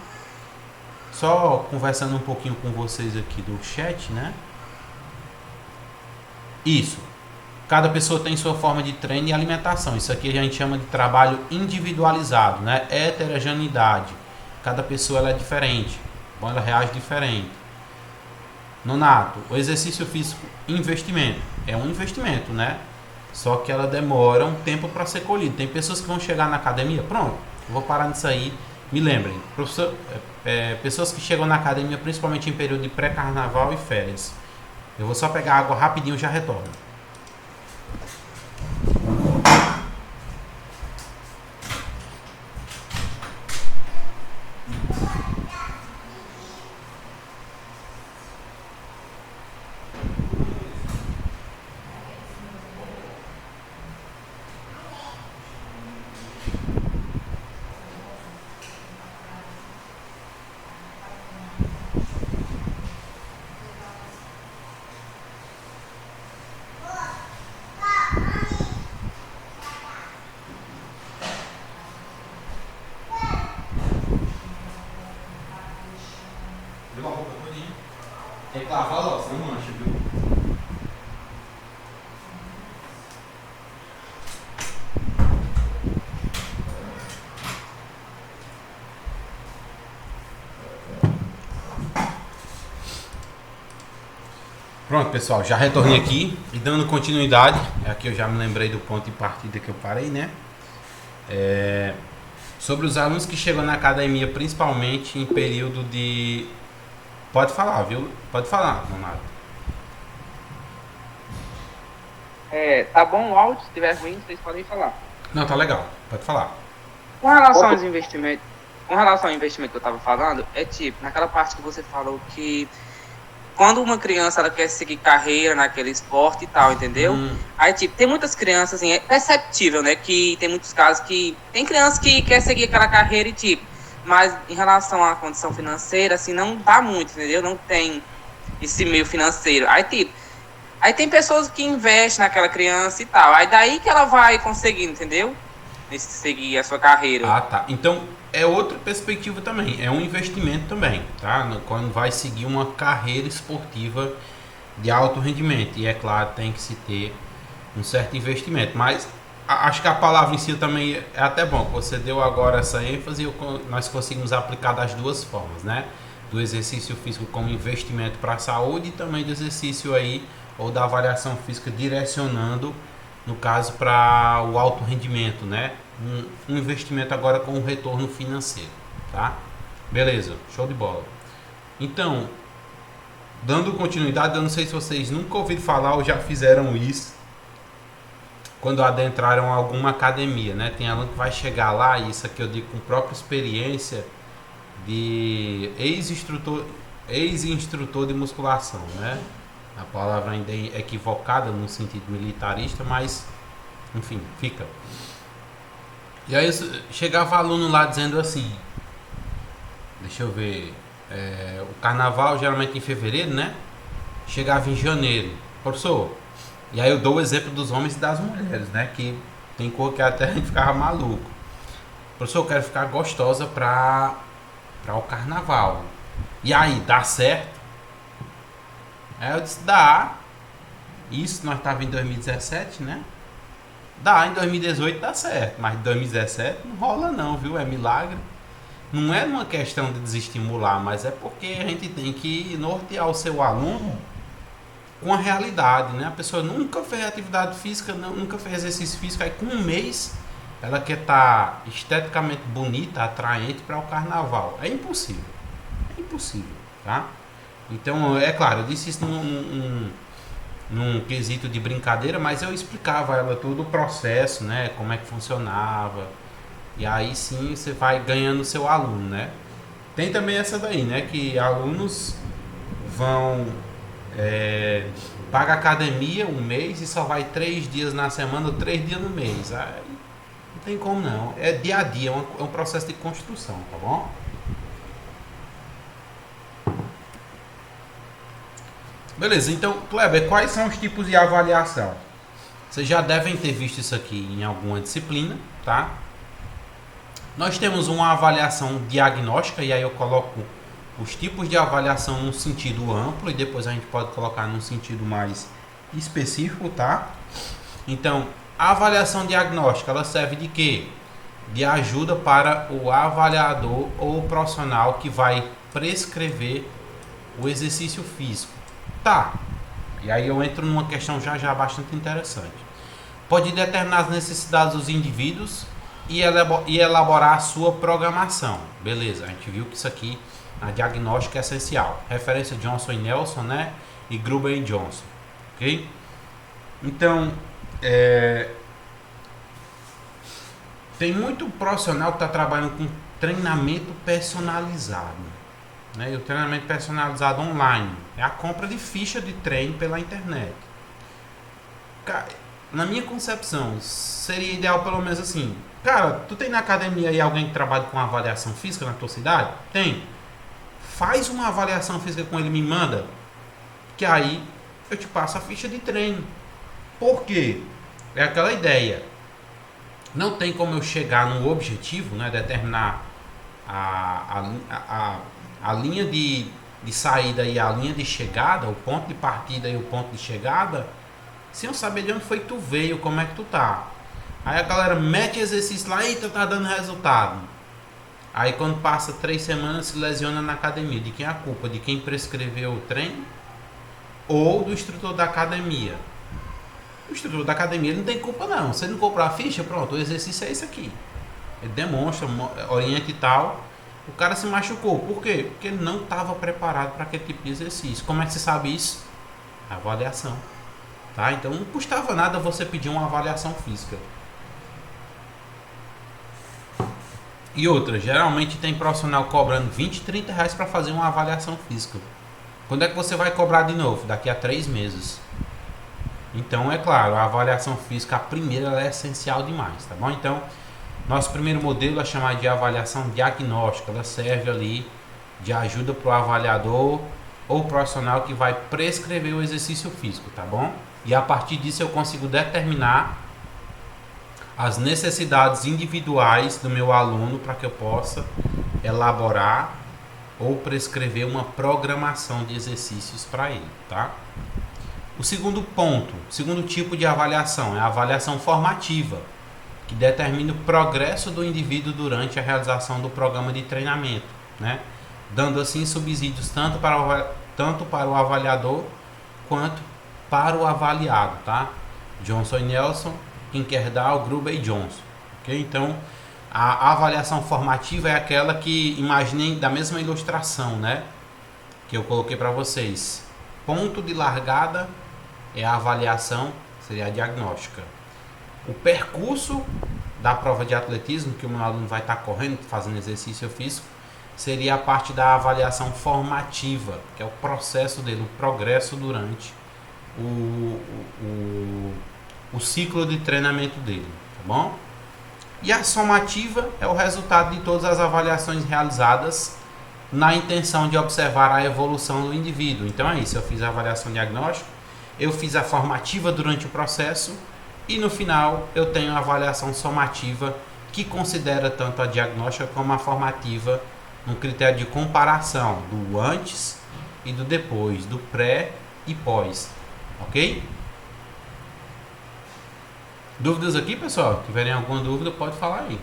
Só conversando um pouquinho com vocês aqui do chat, né? Isso. Cada pessoa tem sua forma de treino e alimentação. Isso aqui a gente chama de trabalho individualizado, né? Heterogeneidade. Cada pessoa ela é diferente. Bom, ela reage diferente. Nonato, o exercício físico, investimento. É um investimento, né? Só que ela demora um tempo para ser colhido. Tem pessoas que vão chegar na academia, pronto, eu vou parar nisso aí. Me lembrem, pessoas que chegam na academia, principalmente em período de pré-carnaval e férias. Eu vou só pegar água rapidinho e já retorno. Tem que lavar logo, senão mancha, viu? Pronto, pessoal, já retornei aqui e dando continuidade. Aqui eu já me lembrei do ponto de partida que eu parei, né? Sobre os alunos que chegam na academia, principalmente em período de... Pode falar, viu? Pode falar, Leonardo. Tá bom o áudio, se tiver ruim, vocês podem falar. Não, tá legal, pode falar. Com relação aos investimentos, com relação ao investimento que eu estava falando, é tipo, naquela parte que você falou que quando uma criança ela quer seguir carreira naquele esporte e tal, entendeu? Aí, tipo, tem muitas crianças, assim, é perceptível, né? Que tem muitos casos que... Tem crianças que quer seguir aquela carreira e, tipo... Mas, em relação à condição financeira, assim, não dá muito, entendeu? Não tem esse meio financeiro. Aí, tipo... Aí tem pessoas que investem naquela criança e tal. Aí daí que ela vai conseguindo, entendeu? Seguir a sua carreira. Ah, tá. Então, é outra perspectiva também. É um investimento também, tá? Quando vai seguir uma carreira esportiva de alto rendimento. E, é claro, tem que se ter um certo investimento. Mas acho que a palavra em si também é até bom. Você deu agora essa ênfase e nós conseguimos aplicar das duas formas, né? Do exercício físico como investimento para a saúde e também do exercício aí, ou da avaliação física direcionando, no caso, para o alto rendimento, né? Um investimento agora com um retorno financeiro, tá? Beleza, show de bola. Então, dando continuidade, eu não sei se vocês nunca ouviram falar ou já fizeram isso quando adentraram alguma academia, né? Tem aluno que vai chegar lá, e isso aqui eu digo com própria experiência de ex-instrutor de musculação, né? A palavra ainda é equivocada no sentido militarista, mas enfim, fica. E aí chegava aluno lá dizendo assim, deixa eu ver, o carnaval geralmente em fevereiro, né? Chegava em janeiro, professor. E aí eu dou o exemplo dos homens e das mulheres, né? Que tem cor que até a gente ficava maluco. Professor, eu quero ficar gostosa para o carnaval. E aí, dá certo? Aí eu disse, dá. Isso nós estávamos em 2017, né? Dá, em 2018 dá certo, mas em 2017 não rola não, viu? É milagre. Não é uma questão de desestimular, mas é porque a gente tem que nortear o seu aluno com a realidade, né? A pessoa nunca fez atividade física, nunca fez exercício físico, aí com um mês ela quer estar esteticamente bonita, atraente para o carnaval. É impossível. É impossível, tá? Então, é claro, eu disse isso num quesito de brincadeira, mas eu explicava a ela todo o processo, né? Como é que funcionava. E aí sim você vai ganhando o seu aluno, né? Tem também essa daí, né? Que alunos vão... paga academia um mês e só vai 3 dias na semana ou 3 dias no mês. Aí não tem como não. É dia a dia, é um processo de construção, tá bom? Beleza, então, Kleber, quais são os tipos de avaliação? Vocês já devem ter visto isso aqui em alguma disciplina, tá? Nós temos uma avaliação diagnóstica, e aí eu coloco os tipos de avaliação num sentido amplo, e depois a gente pode colocar num sentido mais específico, tá? Então, a avaliação diagnóstica, ela serve de quê? De ajuda para o avaliador ou o profissional que vai prescrever o exercício físico. Tá, e aí eu entro numa questão já bastante interessante. Pode determinar as necessidades dos indivíduos e elaborar a sua programação. Beleza, a gente viu que isso aqui na diagnóstica é essencial. Referência Johnson e Nelson, né? E Gruber e Johnson. Ok? Então, tem muito profissional que está trabalhando com treinamento personalizado, né? E o treinamento personalizado online é a compra de ficha de treino pela internet. Na minha concepção, seria ideal pelo menos assim. Cara, tu tem na academia aí alguém que trabalha com avaliação física na tua cidade? Tem. Faz uma avaliação física com ele, me manda, que aí eu te passo a ficha de treino. Por quê? É aquela ideia. Não tem como eu chegar no objetivo, né, determinar a linha de saída e a linha de chegada, o ponto de partida e o ponto de chegada, sem eu saber de onde foi que tu veio, como é que tu tá. Aí a galera mete exercício lá, eita, tá dando resultado. Aí quando passa 3 semanas se lesiona na academia. De quem é a culpa? De quem prescreveu o treino ou do instrutor da academia? O instrutor da academia ele não tem culpa não. Se ele não comprar a ficha, pronto, o exercício é esse aqui. Ele demonstra, orienta e tal. O cara se machucou. Por quê? Porque ele não estava preparado para aquele tipo de exercício. Como é que você sabe isso? Avaliação. Tá? Então não custava nada você pedir uma avaliação física. E outra, geralmente tem profissional cobrando 20, 30 reais para fazer uma avaliação física. Quando é que você vai cobrar de novo? Daqui a 3 meses. Então, é claro, a avaliação física, a primeira, ela é essencial demais, tá bom? Então, nosso primeiro modelo é chamado de avaliação diagnóstica. Ela serve ali de ajuda para o avaliador ou profissional que vai prescrever o exercício físico, tá bom? E a partir disso eu consigo determinar as necessidades individuais do meu aluno para que eu possa elaborar ou prescrever uma programação de exercícios para ele, tá? O segundo ponto, o segundo tipo de avaliação é a avaliação formativa, que determina o progresso do indivíduo durante a realização do programa de treinamento, né? Dando assim subsídios tanto para o avaliador quanto para o avaliado, tá? Johnson e Nelson, Kinkerdal, Gruber e Johnson, ok? Então, a avaliação formativa é aquela que, imaginem da mesma ilustração, né? Que eu coloquei para vocês. Ponto de largada é a avaliação, seria a diagnóstica. O percurso da prova de atletismo, que o meu aluno vai estar correndo, fazendo exercício físico, seria a parte da avaliação formativa, que é o processo dele, o progresso durante o ciclo de treinamento dele, tá bom? E a somativa é o resultado de todas as avaliações realizadas na intenção de observar a evolução do indivíduo. Então é isso, eu fiz a avaliação diagnóstica, eu fiz a formativa durante o processo e no final eu tenho a avaliação somativa que considera tanto a diagnóstica como a formativa no critério de comparação do antes e do depois, do pré e pós, ok? Dúvidas aqui, pessoal? Se tiverem alguma dúvida, pode falar aí.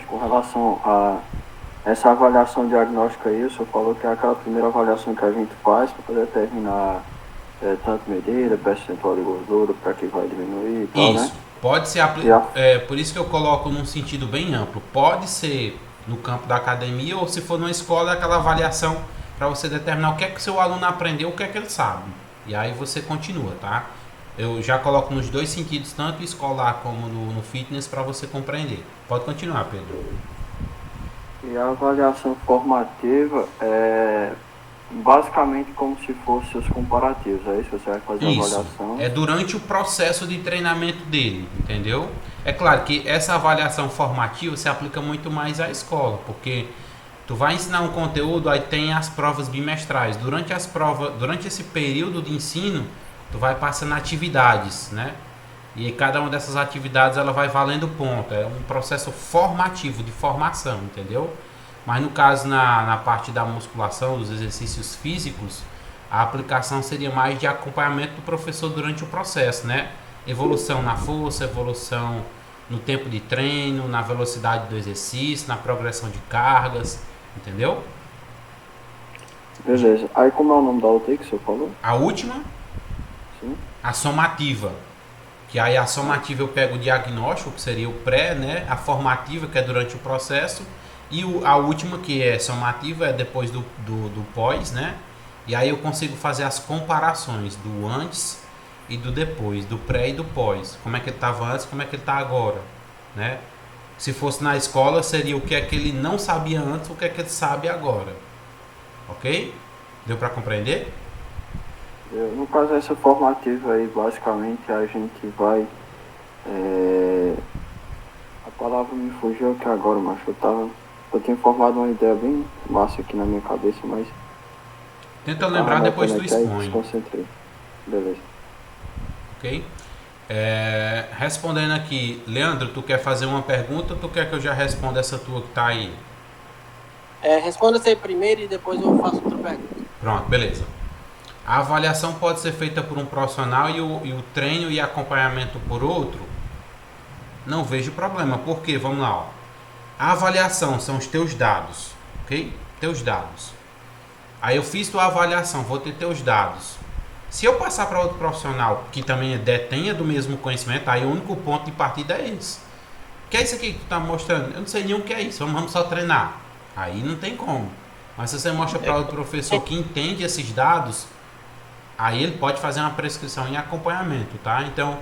Com relação a essa avaliação diagnóstica aí, o senhor falou que é aquela primeira avaliação que a gente faz para poder determinar tanto medida, percentual de gordura, para que vai diminuir e tal, isso, né? Pode ser por isso que eu coloco num sentido bem amplo. Pode ser no campo da academia ou se for numa escola, aquela avaliação para você determinar o que é que o seu aluno aprendeu, o que é que ele sabe. E aí você continua, tá? Eu já coloco nos dois sentidos, tanto escolar como no fitness, para você compreender. Pode continuar, Pedro. E a avaliação formativa basicamente como se fosse os comparativos, é isso? Você vai fazer a Isso, avaliação? é durante o processo de treinamento dele, entendeu? É claro que essa avaliação formativa se aplica muito mais à escola, porque tu vai ensinar um conteúdo, aí tem as provas bimestrais. Durante as provas, durante esse período de ensino, tu vai passando atividades, né? E cada uma dessas atividades ela vai valendo ponto. É um processo formativo, de formação, entendeu? Mas no caso, na parte da musculação, dos exercícios físicos, a aplicação seria mais de acompanhamento do professor durante o processo, né? Evolução na força, evolução no tempo de treino, na velocidade do exercício, na progressão de cargas, entendeu? Beleza. Aí como é o nome da outra aí que você falou? A última, Sim. a somativa. Que aí a somativa eu pego o diagnóstico, que seria o pré, né? A formativa, que é durante o processo. E a última, que é somativa, é depois do pós, né? E aí eu consigo fazer as comparações do antes e do depois, do pré e do pós. Como é que ele estava antes, como é que ele está agora, né? Se fosse na escola, seria o que é que ele não sabia antes, o que é que ele sabe agora. Ok? Deu para compreender? No caso, essa formativa aí, basicamente, a gente vai... A palavra me fugiu aqui agora, mas eu tinha formado uma ideia bem massa aqui na minha cabeça, mas... Tenta lembrar, depois tu expõe. Desconcentrei. Beleza. Ok? Respondendo aqui, Leandro, tu quer fazer uma pergunta ou tu quer que eu já responda essa tua que tá aí? Responda essa aí primeiro e depois eu faço outra pergunta. Pronto, beleza. A avaliação pode ser feita por um profissional e o treino e acompanhamento por outro? Não vejo problema. Por quê? Vamos lá. Ó. A avaliação são os teus dados, ok? Teus dados. Aí eu fiz tua avaliação, vou ter teus dados. Se eu passar para outro profissional que também detenha do mesmo conhecimento, aí o único ponto de partida é esse. O que é isso aqui que tu tá mostrando? Eu não sei nem o que é isso, vamos só treinar. Aí não tem como. Mas se você mostra para outro professor que entende esses dados, aí ele pode fazer uma prescrição em acompanhamento, tá? Então,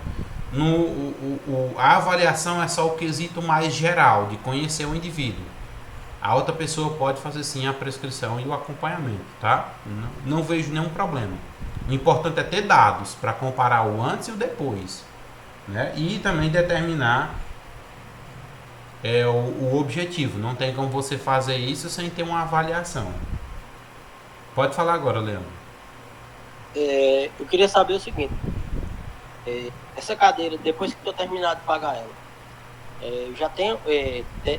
a avaliação é só o quesito mais geral, de conhecer o indivíduo. A outra pessoa pode fazer sim a prescrição e o acompanhamento, tá? Não vejo nenhum problema. O importante é ter dados para comparar o antes e o depois, né? E também determinar o objetivo. Não tem como você fazer isso sem ter uma avaliação. Pode falar agora, Leandro. Eu queria saber o seguinte. Essa cadeira, depois que eu terminar de pagar ela, eu já tenho,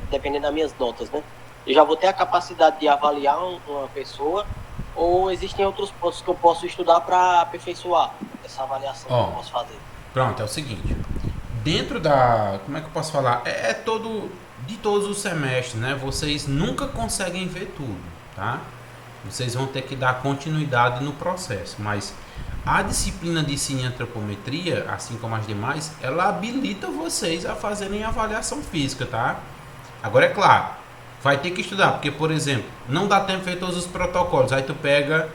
dependendo das minhas notas, né? Eu já vou ter a capacidade de avaliar uma pessoa, ou existem outros pontos que eu posso estudar para aperfeiçoar essa avaliação que eu posso fazer? Pronto, é o seguinte. Dentro como é que eu posso falar? De todos os semestres, né? Vocês nunca conseguem ver tudo, tá? Vocês vão ter que dar continuidade no processo, mas a disciplina de cineantropometria, assim como as demais, ela habilita vocês a fazerem avaliação física, tá? Agora é claro, vai ter que estudar, porque, por exemplo, não dá tempo de ver todos os protocolos. Aí tu pega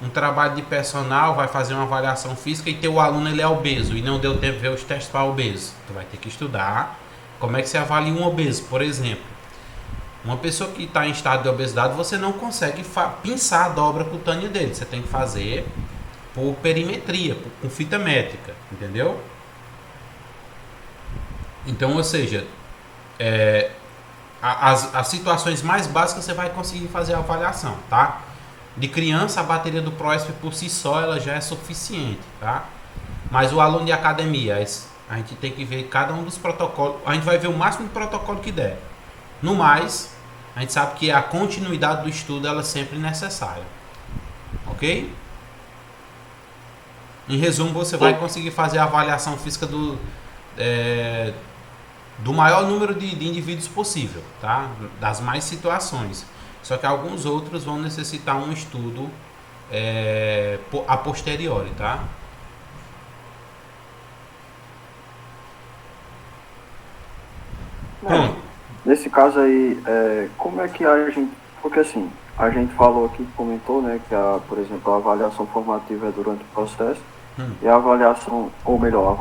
um trabalho de personal, vai fazer uma avaliação física e teu aluno ele é obeso e não deu tempo de ver os testes para obeso. Tu vai ter que estudar como é que se avalia um obeso, por exemplo. Uma pessoa que está em estado de obesidade, você não consegue pinçar a dobra cutânea dele. Você tem que fazer por perimetria, com fita métrica, entendeu? Então, ou seja, as situações mais básicas você vai conseguir fazer a avaliação, tá? De criança, a bateria do PROESP por si só ela já é suficiente, tá? Mas o aluno de academia, a gente tem que ver cada um dos protocolos, a gente vai ver o máximo de protocolo que der. No mais, a gente sabe que a continuidade do estudo ela é sempre necessária, ok? Em resumo, você vai conseguir fazer a avaliação física do maior número de indivíduos possível, tá? Das mais situações. Só que alguns outros vão necessitar um estudo a posteriori, tá? Pronto. Nesse caso aí, como é que a gente... Porque assim, a gente falou aqui, comentou, né, que, por exemplo, a avaliação formativa é durante o processo, e a avaliação, ou melhor,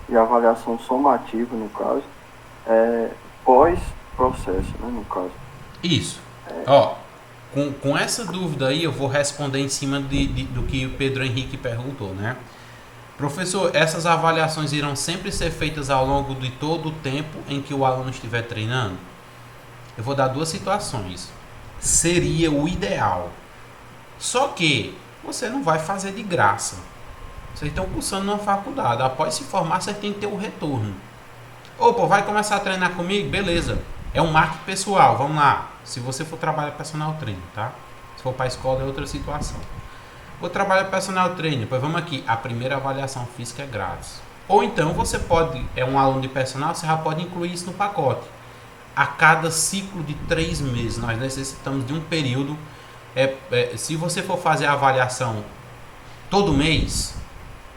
e a avaliação somativa, no caso, pós-processo, né, no caso. Isso. Ó, com essa dúvida aí, eu vou responder em cima do que o Pedro Henrique perguntou, né? Professor, essas avaliações irão sempre ser feitas ao longo de todo o tempo em que o aluno estiver treinando? Eu vou dar duas situações. Seria o ideal. Só que você não vai fazer de graça. Vocês estão cursando numa faculdade. Após se formar, você tem que ter um retorno. Opa, vai começar a treinar comigo? Beleza. É um marketing pessoal, vamos lá. Se você for trabalhar personal trainer, tá? Se for para a escola é outra situação. Vou trabalhar personal trainer, pois vamos aqui. A primeira avaliação física é grátis. Ou então você pode, é um aluno de personal, você já pode incluir isso no pacote. A cada ciclo de 3 meses, nós necessitamos de um período. Se você for fazer a avaliação todo mês,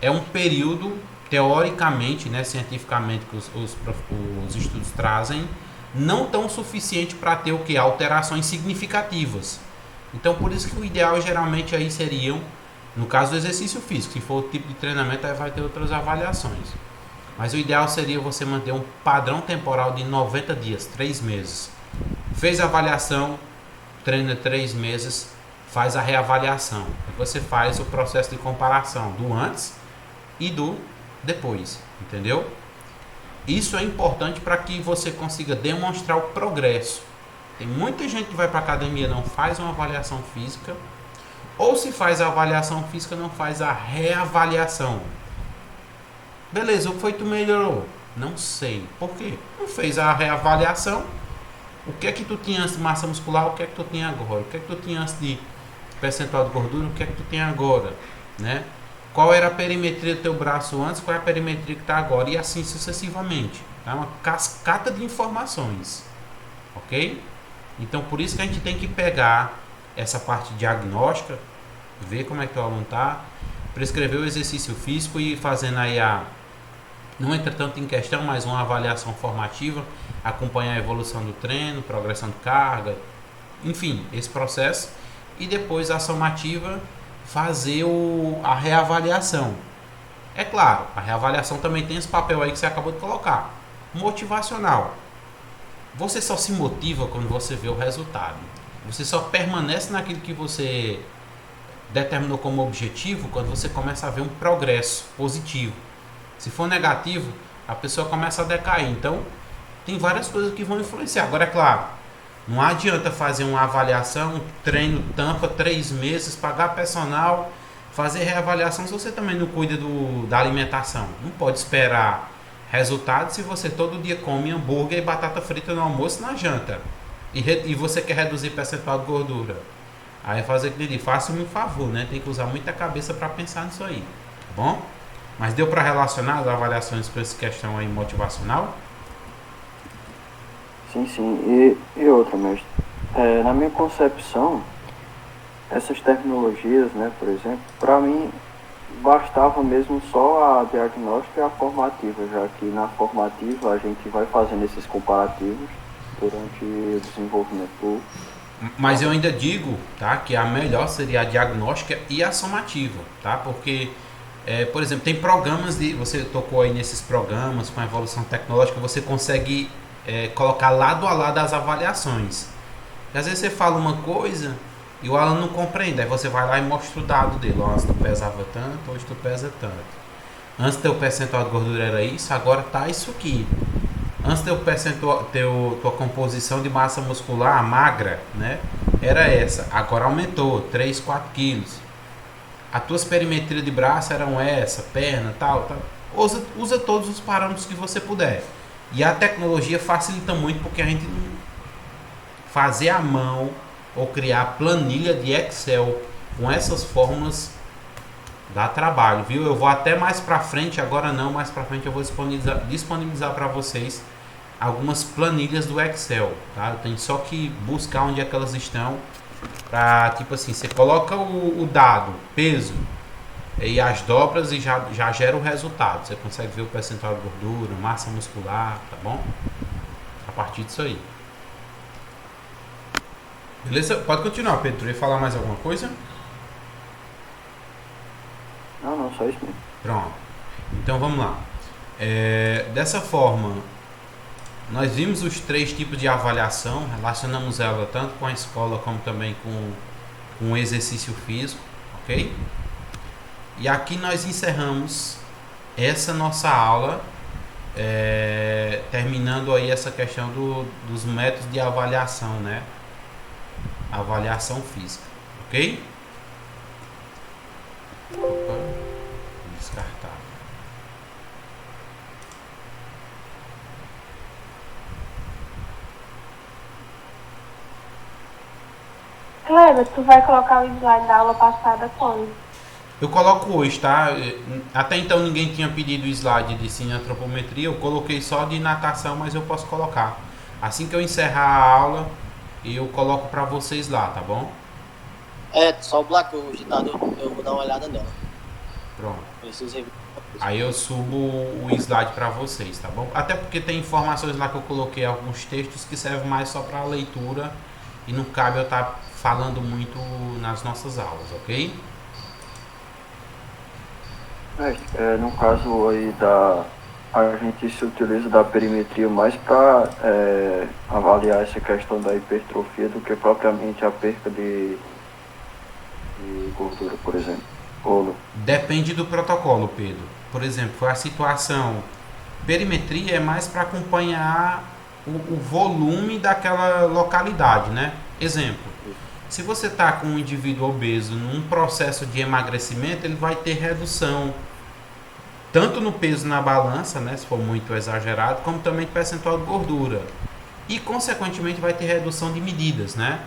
é um período, teoricamente, né, cientificamente, que os estudos trazem, não tão suficiente para ter o que? Alterações significativas. Então, por isso que o ideal geralmente aí seriam, no caso do exercício físico, se for o tipo de treinamento, aí vai ter outras avaliações. Mas o ideal seria você manter um padrão temporal de 90 dias, 3 meses. Fez a avaliação, treina 3 meses, faz a reavaliação. Você faz o processo de comparação do antes e do depois, entendeu? Isso é importante para que você consiga demonstrar o progresso. Tem muita gente que vai para a academia, não faz uma avaliação física, ou se faz a avaliação física, não faz a reavaliação. Beleza, o que foi que tu melhorou? Não sei. Por quê? Não fez a reavaliação. O que é que tu tinha antes de massa muscular, o que é que tu tinha agora? O que é que tu tinha antes de percentual de gordura, o que é que tu tem agora? Né? Qual era a perimetria do teu braço antes, qual é a perimetria que está agora? E assim sucessivamente. Tá? Uma cascata de informações. Ok? Então, por isso que a gente tem que pegar essa parte diagnóstica, ver como é que o aluno está, prescrever o exercício físico e fazendo aí não entra tanto em questão, mas uma avaliação formativa, acompanhar a evolução do treino, progressão de carga, enfim, esse processo. E depois a somativa, fazer a reavaliação. É claro, a reavaliação também tem esse papel aí que você acabou de colocar. Motivacional. Você só se motiva quando você vê o resultado. Você só permanece naquilo que você determinou como objetivo quando você começa a ver um progresso positivo. Se for negativo, a pessoa começa a decair. Então, tem várias coisas que vão influenciar. Agora, é claro, não adianta fazer uma avaliação, treino tampa 3 meses, pagar personal, fazer reavaliação se você também não cuida da alimentação. Não pode esperar resultado se você todo dia come hambúrguer e batata frita no almoço e na janta. E você quer reduzir percentual de gordura. Aí fazer aquilo ali, faça-me um favor, né? Tem que usar muita cabeça para pensar nisso aí, tá bom? Mas deu para relacionar as avaliações com essa questão aí motivacional? Sim, sim. E outra, mestre. Na minha concepção, essas tecnologias, né, por exemplo, para mim bastava mesmo só a diagnóstica e a formativa, já que na formativa a gente vai fazendo esses comparativos durante o desenvolvimento. Mas eu ainda digo, tá, que a melhor seria a diagnóstica e a somativa, tá? Porque, por exemplo, tem programas você tocou aí nesses programas com a evolução tecnológica, você consegue colocar lado a lado as avaliações. E às vezes você fala uma coisa e o aluno não compreende, aí você vai lá e mostra o dado dele. Antes tu pesava tanto, hoje tu pesa tanto. Antes teu percentual de gordura era isso, agora tá isso aqui. Antes tua composição de massa muscular magra, né, era essa, agora aumentou 3, 4 quilos. As tuas perimetrias de braço eram essa, perna, tal. Usa todos os parâmetros que você puder. E a tecnologia facilita muito, porque a gente fazer à mão ou criar planilha de Excel com essas fórmulas dá trabalho, viu? Eu vou até mais pra frente, agora não, mais pra frente eu vou disponibilizar para vocês algumas planilhas do Excel, tá? Eu tenho só que buscar onde é que elas estão, pra, tipo assim, você coloca o dado, peso e as dobras e já gera o resultado. Você consegue ver o percentual de gordura, massa muscular, tá bom? A partir disso aí. Beleza? Pode continuar, Pedro. Ia falar mais alguma coisa? Não, só isso mesmo. Pronto. Então vamos lá. Dessa forma, Nós vimos os 3 tipos de avaliação, relacionamos ela tanto com a escola como também com o exercício físico, ok? E aqui nós encerramos essa nossa aula, terminando aí essa questão dos métodos de avaliação, né? Avaliação física, ok? Opa, descartar. Cleber, tu vai colocar o slide da aula passada quando? Eu coloco hoje, tá? Até então ninguém tinha pedido o slide de cineantropometria, eu coloquei só de natação, mas eu posso colocar. Assim que eu encerrar a aula, eu coloco para vocês lá, tá bom? Só o Black hoje, tá? Eu vou dar uma olhada nela. Pronto. Preciso. Aí eu subo o slide para vocês, tá bom? Até porque tem informações lá que eu coloquei, alguns textos que servem mais só para leitura e não cabe eu estar falando muito nas nossas aulas, ok? No caso aí a gente se utiliza da perimetria mais para avaliar essa questão da hipertrofia do que propriamente a perca de gordura, por exemplo. Depende do protocolo, Pedro. Por exemplo, a situação perimetria é mais para acompanhar o volume daquela localidade, né? Exemplo, se você está com um indivíduo obeso num processo de emagrecimento, ele vai ter redução tanto no peso na balança, né, se for muito exagerado, como também de percentual de gordura. E, consequentemente, vai ter redução de medidas, né?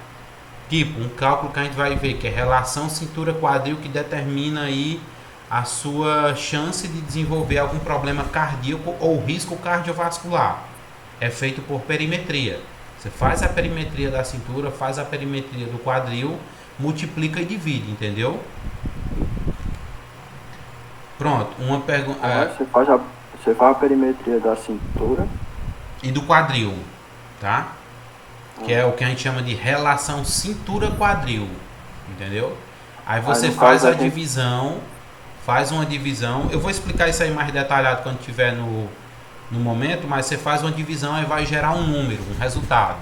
Tipo, um cálculo que a gente vai ver, que é relação cintura-quadril, que determina aí a sua chance de desenvolver algum problema cardíaco ou risco cardiovascular. É feito por perimetria. Você faz a perimetria da cintura, faz a perimetria do quadril, multiplica e divide, entendeu? Pronto, uma pergunta. Você faz a perimetria da cintura e do quadril, tá? Que é o que a gente chama de relação cintura-quadril, entendeu? Aí você faz a divisão, faz uma divisão. Eu vou explicar isso aí mais detalhado quando tiver no momento, mas você faz uma divisão e vai gerar um número, um resultado.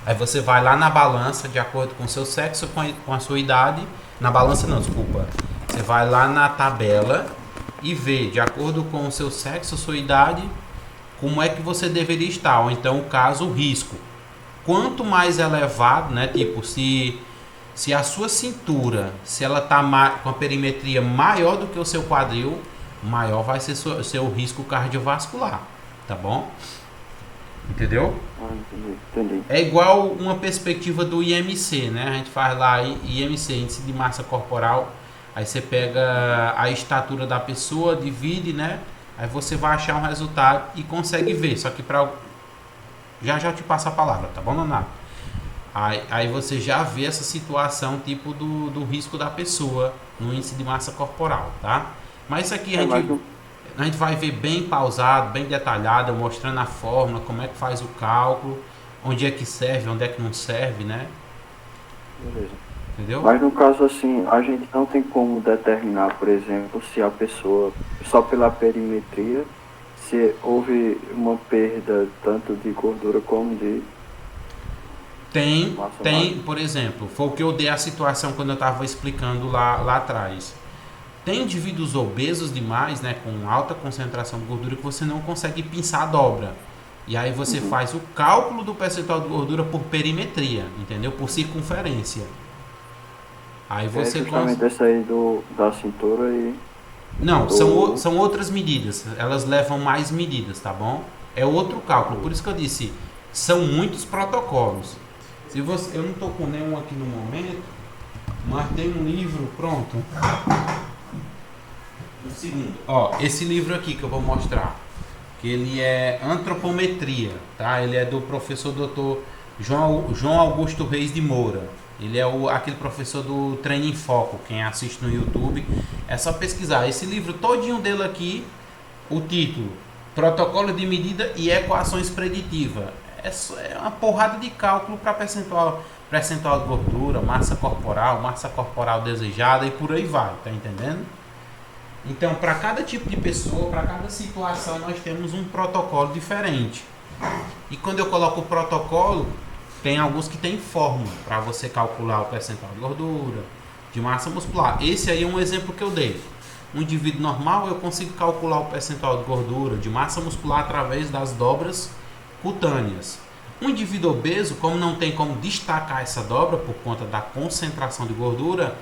Aí você vai lá na balança, de acordo com o seu sexo, com a sua idade. Na balança não, desculpa. Você vai lá na tabela e vê, de acordo com o seu sexo, sua idade, como é que você deveria estar. Ou então, o caso, o risco. Quanto mais elevado, né? Tipo, se a sua cintura, se ela está com a perimetria maior do que o seu quadril, maior vai ser seu risco cardiovascular, tá bom? Entendeu? Entendi. É igual uma perspectiva do IMC, né? A gente faz lá IMC, índice de massa corporal. Aí você pega a estatura da pessoa, divide, né? Aí você vai achar um resultado e consegue ver. Só que já te passo a palavra, tá bom, Nonato? Aí você já vê essa situação tipo do risco da pessoa no índice de massa corporal, tá? Mas isso aqui a gente vai ver bem pausado, bem detalhado, mostrando a fórmula, como é que faz o cálculo, onde é que serve, onde é que não serve, né? Beleza. Entendeu? Mas no caso assim, a gente não tem como determinar, por exemplo, se a pessoa, só pela perimetria, se houve uma perda tanto de gordura como de Tem, massa. por exemplo, foi o que eu dei a situação quando eu estava explicando lá atrás. Tem indivíduos obesos demais, né, com alta concentração de gordura, que você não consegue pinçar a dobra. E aí você faz o cálculo do percentual de gordura por perimetria, entendeu? Por circunferência. Aí você justamente essa aí da cintura e... Não, são outras medidas. Elas levam mais medidas, tá bom? É outro cálculo. Por isso que eu disse, são muitos protocolos. Eu não estou com nenhum aqui no momento, mas tem um livro pronto. Um segundo. Ó, esse livro aqui que eu vou mostrar, que ele é Antropometria, tá? Ele é do professor Dr. João Augusto Reis de Moura. Ele é aquele professor do Treino em Foco. Quem assiste no YouTube, é só pesquisar. Esse livro todinho dele aqui, o título, Protocolo de Medida e Equações Preditivas. É uma porrada de cálculo para percentual de gordura, massa corporal desejada e por aí vai, tá entendendo? Então, para cada tipo de pessoa, para cada situação, nós temos um protocolo diferente. E quando eu coloco o protocolo, tem alguns que tem fórmula para você calcular o percentual de gordura, de massa muscular. Esse aí é um exemplo que eu dei. Um indivíduo normal, eu consigo calcular o percentual de gordura, de massa muscular através das dobras cutâneas. Um indivíduo obeso, como não tem como destacar essa dobra por conta da concentração de gordura,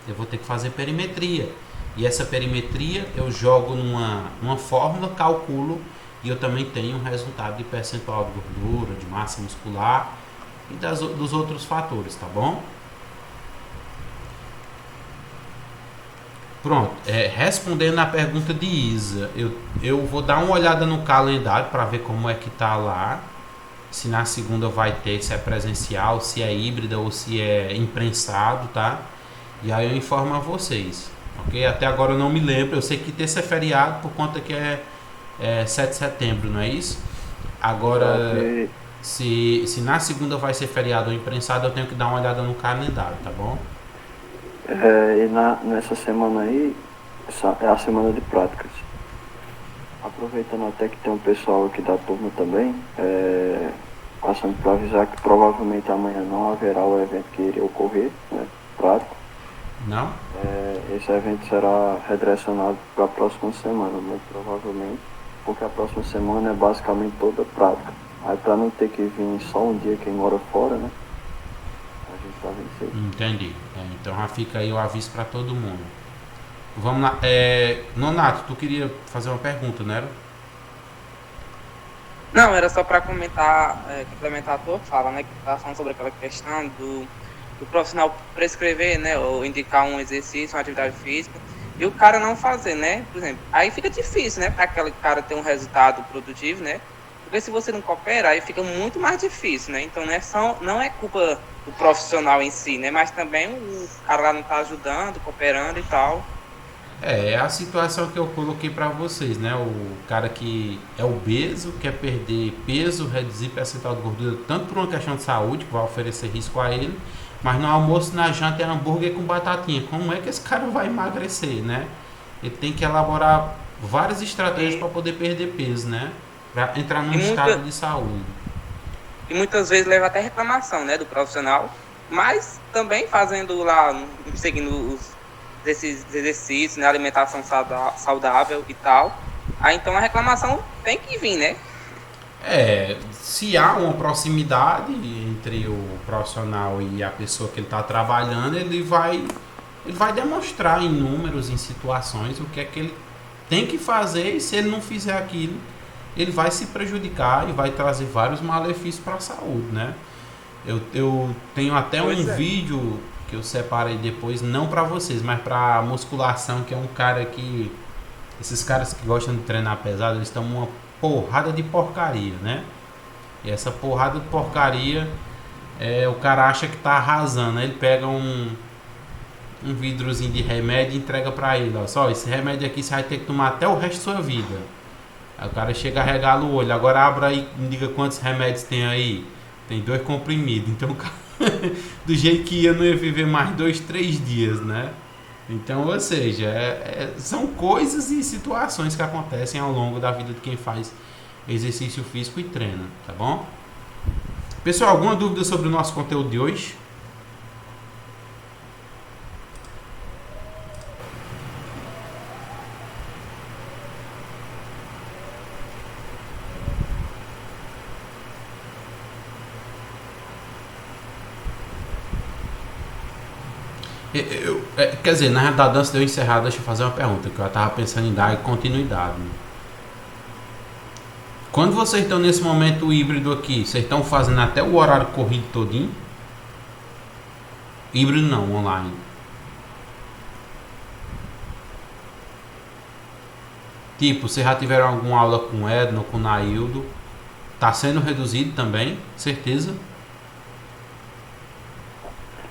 eu vou ter que fazer perimetria. E essa perimetria eu jogo numa fórmula, calculo, e eu também tenho um resultado de percentual de gordura, de massa muscular e dos outros fatores, tá bom? Pronto, respondendo a pergunta de Isa, eu vou dar uma olhada no calendário para ver como é que tá lá, se na segunda vai ter, se é presencial, se é híbrida ou se é imprensado, tá? E aí eu informo a vocês, ok? Até agora eu não me lembro, eu sei que terça é feriado por conta que é 7 de setembro, não é isso? Agora, se na segunda vai ser feriado ou imprensado, eu tenho que dar uma olhada no calendário, tá bom? E nessa semana aí, é a semana de práticas. Aproveitando até que tem um pessoal aqui da turma também, passando para avisar que provavelmente amanhã não haverá o evento que iria ocorrer, né, prático. Não? Esse evento será redirecionado para a próxima semana, muito provavelmente, porque a próxima semana é basicamente toda prática. Aí para não ter que vir só um dia quem mora fora, né? A gente tá vencendo. Entendi. Então já fica aí o aviso para todo mundo. Vamos lá. Nonato, tu queria fazer uma pergunta, não era? Não, era só para comentar, complementar a tua fala, né? Que tu estava falando sobre aquela questão do profissional prescrever, né? Ou indicar um exercício, uma atividade física, e o cara não fazer, né? Por exemplo, aí fica difícil, né? Para aquele cara ter um resultado produtivo, né? Porque se você não coopera, aí fica muito mais difícil, né? Então não é culpa do profissional em si, né? Mas também o cara lá não tá ajudando, cooperando e tal. É a situação que eu coloquei para vocês, né? O cara que é obeso, quer perder peso, reduzir percentual de gordura, tanto por uma questão de saúde, que vai oferecer risco a ele, mas no almoço, na janta é hambúrguer com batatinha. Como é que esse cara vai emagrecer, né? Ele tem que elaborar várias estratégias para poder perder peso, né? Para entrar num estado de saúde. E muitas vezes leva até reclamação, né, do profissional, mas também fazendo lá, seguindo esses exercícios, né, alimentação saudável e tal. Aí então a reclamação tem que vir, né? Se há uma proximidade entre o profissional e a pessoa que ele está trabalhando, ele vai demonstrar em números, em situações, o que é que ele tem que fazer, e se ele não fizer aquilo, ele vai se prejudicar e vai trazer vários malefícios para a saúde, né? Eu tenho até um vídeo que eu separei depois, não para vocês, mas para musculação, que é um cara que... Esses caras que gostam de treinar pesado, eles tomam uma porrada de porcaria, né? E essa porrada de porcaria, o cara acha que tá arrasando, né? Ele pega um vidrozinho de remédio e entrega para ele, ó, só, esse remédio aqui você vai ter que tomar até o resto da sua vida. Aí o cara chega, regala o olho, agora abra aí, me diga quantos remédios tem aí. Tem 2 comprimidos, então o cara, do jeito que ia, não ia viver mais 2, 3 dias, né? Então, ou seja, são coisas e situações que acontecem ao longo da vida de quem faz exercício físico e treina, tá bom? Pessoal, alguma dúvida sobre o nosso conteúdo de hoje? Quer dizer, na realidade, antes de eu encerrar, deixa eu fazer uma pergunta que eu estava pensando em dar continuidade. Quando vocês estão nesse momento híbrido aqui, vocês estão fazendo até o horário corrido todinho? Híbrido não, online. Tipo, vocês já tiveram alguma aula com o Edno, com o Naildo? Tá sendo reduzido também, certeza?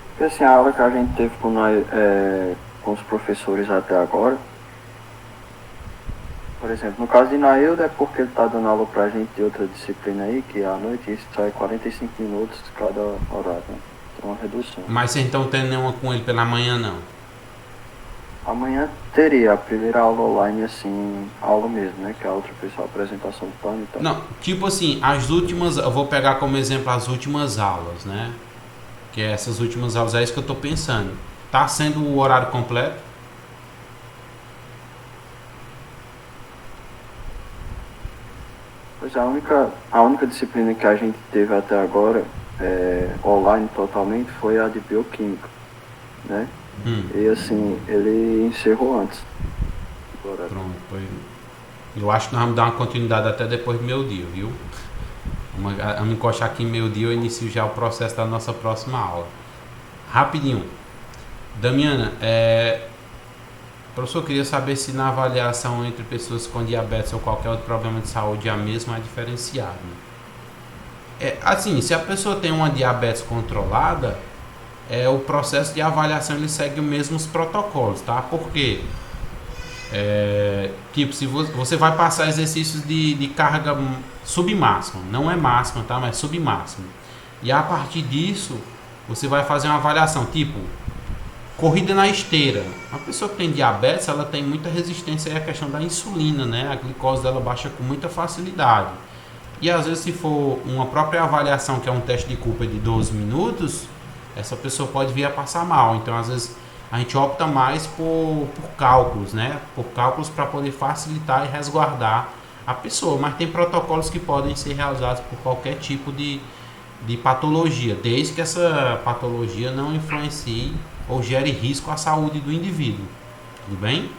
Porque assim, a aula que a gente teve com os professores até agora, por exemplo, no caso de Naildo é porque ele está dando aula pra gente de outra disciplina aí, que é à noite, isso sai 45 minutos cada horário, né? Então uma redução. Mas vocês não estão tendo nenhuma com ele pela manhã, não? Amanhã teria a primeira aula online, assim, aula mesmo, né? Que é a outra pessoa, a apresentação do plano e tal. Não, tipo assim, as últimas, eu vou pegar como exemplo as últimas aulas, né? Que é essas últimas aulas, é isso que eu tô pensando. Tá sendo o horário completo? Pois a única disciplina que a gente teve até agora, online totalmente, foi a de bioquímica, né? E assim, ele encerrou antes. Agora, Pronto, eu acho que nós vamos dar uma continuidade até depois do meio-dia, viu? Vamos encostar aqui em meio-dia, eu inicio já o processo da nossa próxima aula. Rapidinho. Damiana, professor, eu queria saber se na avaliação entre pessoas com diabetes ou qualquer outro problema de saúde a mesma é diferenciada. Assim, se a pessoa tem uma diabetes controlada, o processo de avaliação ele segue os mesmos protocolos, tá? Por quê? Tipo, se você vai passar exercícios de carga submáxima, não é máxima, tá? Mas submáxima. E a partir disso, você vai fazer uma avaliação, tipo, corrida na esteira. A pessoa que tem diabetes, ela tem muita resistência à questão da insulina, né? A glicose dela baixa com muita facilidade. E às vezes, se for uma própria avaliação, que é um teste de culpa de 12 minutos, essa pessoa pode vir a passar mal. Então, às vezes, a gente opta mais por cálculos, né? Por cálculos para poder facilitar e resguardar a pessoa. Mas tem protocolos que podem ser realizados por qualquer tipo de patologia, desde que essa patologia não influencie ou gere risco à saúde do indivíduo. Tudo bem?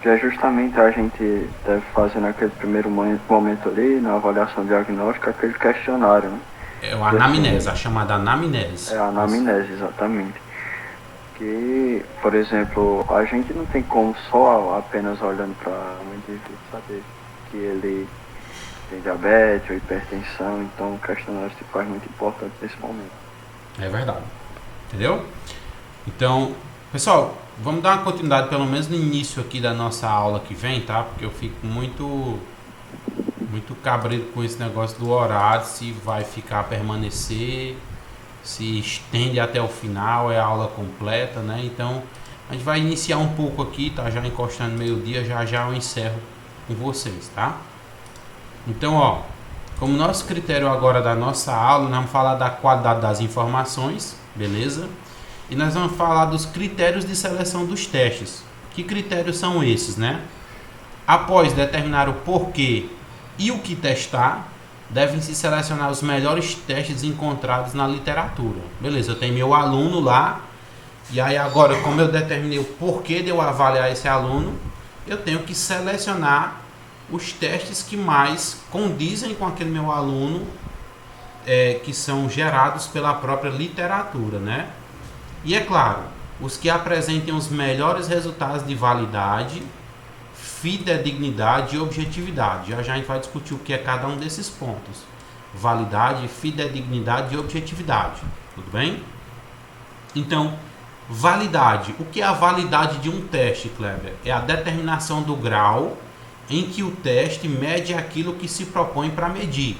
que é justamente a gente deve fazer naquele primeiro momento ali, na avaliação diagnóstica, aquele questionário, né? É a anamnese, a chamada anamnese. É a anamnese, exatamente. Que, por exemplo, a gente não tem como só apenas olhando para um indivíduo saber que ele tem diabetes ou hipertensão, então o questionário se faz muito importante nesse momento. É verdade. Entendeu? Então, pessoal, vamos dar uma continuidade pelo menos no início aqui da nossa aula que vem, tá? Porque eu fico muito cabreiro com esse negócio do horário, se vai permanecer, se estende até o final, é a aula completa, né? Então, a gente vai iniciar um pouco aqui, tá? Já encostando meio-dia, já eu encerro com vocês, tá? Então, ó, como nosso critério agora da nossa aula, nós vamos falar da qualidade das informações, beleza? E nós vamos falar dos critérios de seleção dos testes. Que critérios são esses, né? Após determinar o porquê e o que testar, devem-se selecionar os melhores testes encontrados na literatura. Beleza, eu tenho meu aluno lá, e aí agora, como eu determinei o porquê de eu avaliar esse aluno, eu tenho que selecionar os testes que mais condizem com aquele meu aluno, que são gerados pela própria literatura, né? E é claro, os que apresentem os melhores resultados de validade, fidedignidade e objetividade. Já a gente vai discutir o que é cada um desses pontos. Validade, fidedignidade e objetividade. Tudo bem? Então, validade. O que é a validade de um teste, Kleber? É a determinação do grau em que o teste mede aquilo que se propõe para medir.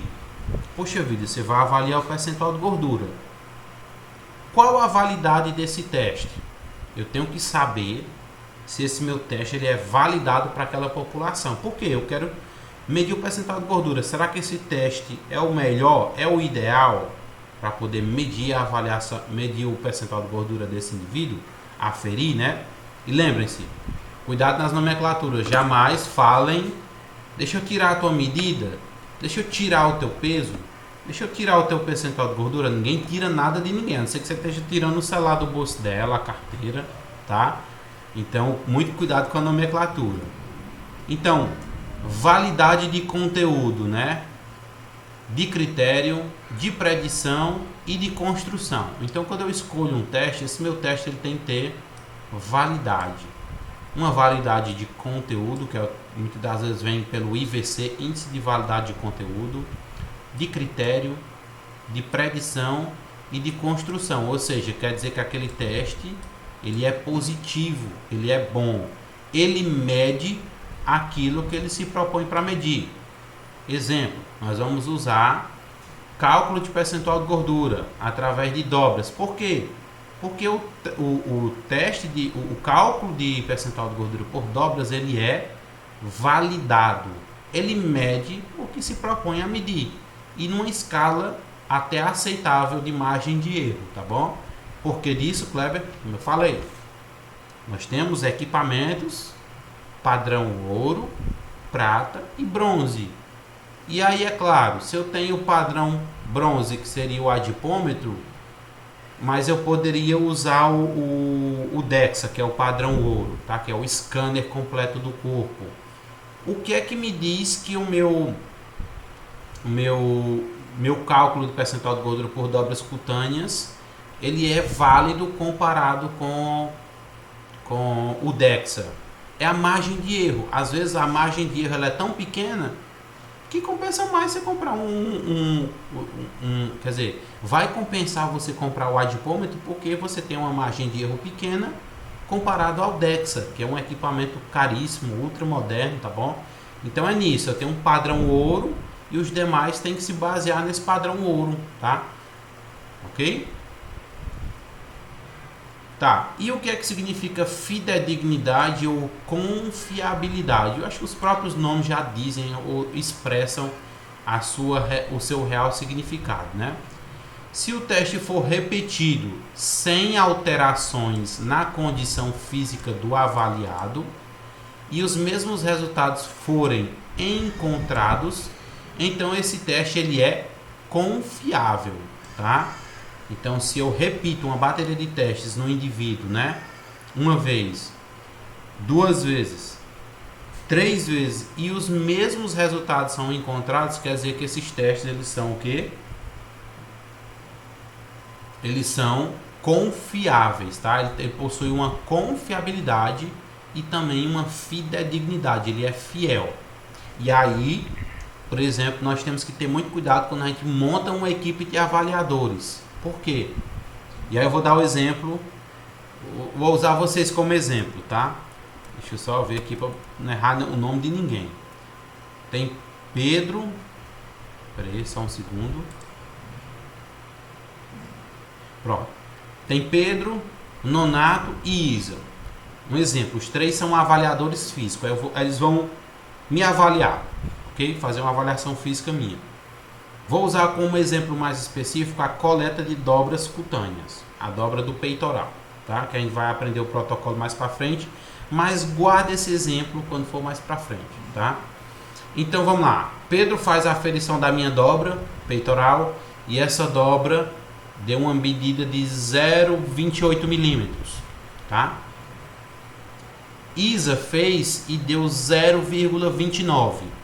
Poxa vida, você vai avaliar o percentual de gordura. Qual a validade desse teste? Eu tenho que saber se esse meu teste ele é validado para aquela população. Por quê? Eu quero medir o percentual de gordura. Será que esse teste é o melhor, é o ideal para poder medir a avaliação, medir o percentual de gordura desse indivíduo, aferir, né? E lembrem-se, cuidado nas nomenclaturas, jamais falem, deixa eu tirar a tua medida, deixa eu tirar o teu peso, deixa eu tirar o teu percentual de gordura. Ninguém tira nada de ninguém, a não ser que você esteja tirando o celular do bolso dela, a carteira, tá? Então, muito cuidado com a nomenclatura. Então, validade de conteúdo, né? De critério, de predição e de construção. Então, quando eu escolho um teste, esse meu teste ele tem que ter validade. Uma validade de conteúdo, que muitas das vezes vem pelo IVC, Índice de Validade de Conteúdo, de critério, de predição e de construção. Ou seja, quer dizer que aquele teste ele é positivo, ele é bom, ele mede aquilo que ele se propõe para medir. Exemplo, nós vamos usar cálculo de percentual de gordura através de dobras. Por quê? Porque o teste o cálculo de percentual de gordura por dobras, ele é validado. Ele mede o que se propõe a medir e numa escala até aceitável de margem de erro, tá bom? Porque disso, Kleber, como eu falei, nós temos equipamentos padrão ouro, prata e bronze. E aí, é claro, se eu tenho o padrão bronze, que seria o adipômetro, mas eu poderia usar o DEXA, que é o padrão ouro, tá? Que é o scanner completo do corpo. O que é que me diz que o meu cálculo de percentual de gordura por dobras cutâneas, ele é válido comparado com o DEXA? É a margem de erro. Às vezes a margem de erro ela é tão pequena que compensa mais você comprar quer dizer, vai compensar você comprar o adipômetro porque você tem uma margem de erro pequena comparado ao DEXA, que é um equipamento caríssimo, ultra moderno, tá bom? Então é nisso, eu tenho um padrão ouro e os demais têm que se basear nesse padrão ouro, tá? Ok? Tá, e o que é que significa fidedignidade ou confiabilidade? Eu acho que os próprios nomes já dizem ou expressam o seu real significado, né? Se o teste for repetido sem alterações na condição física do avaliado e os mesmos resultados forem encontrados, então esse teste ele é confiável, tá? Então, se eu repito uma bateria de testes no indivíduo, né, uma vez, 2 vezes, 3 vezes e os mesmos resultados são encontrados, quer dizer que esses testes eles são o quê? Eles são confiáveis, tá? Ele possui uma confiabilidade e também uma fidedignidade, ele é fiel. E aí, por exemplo, nós temos que ter muito cuidado quando a gente monta uma equipe de avaliadores. Por quê? E aí eu vou dar o exemplo, vou usar vocês como exemplo, tá? Deixa eu só ver aqui para não errar o nome de ninguém. Tem Pedro, peraí, só um segundo. Pronto. Tem Pedro, Nonato e Isa. Um exemplo, os 3 são avaliadores físicos. Eles vão me avaliar, ok? Fazer uma avaliação física minha. Vou usar como exemplo mais específico a coleta de dobras cutâneas, a dobra do peitoral, tá? Que a gente vai aprender o protocolo mais para frente, mas guarda esse exemplo quando for mais para frente, tá? Então vamos lá. Pedro faz a aferição da minha dobra peitoral e essa dobra deu uma medida de 0,28 milímetros, tá? Isa fez e deu 0,29.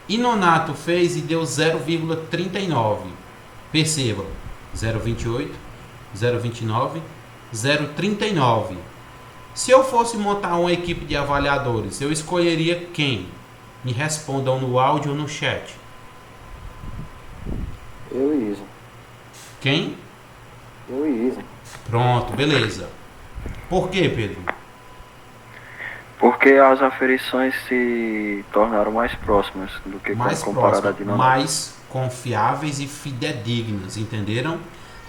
E Nonato fez e deu 0,39. Perceba, 0,28, 0,29, 0,39. Se eu fosse montar uma equipe de avaliadores, eu escolheria quem? Me respondam no áudio ou no chat. Eu e Isa. Quem? Eu e Isa. Pronto, beleza. Por quê, Pedro? Porque as aferições se tornaram mais próximas do que Mais comparada próximas, de Nonato. mais confiáveis e fidedignas, entenderam?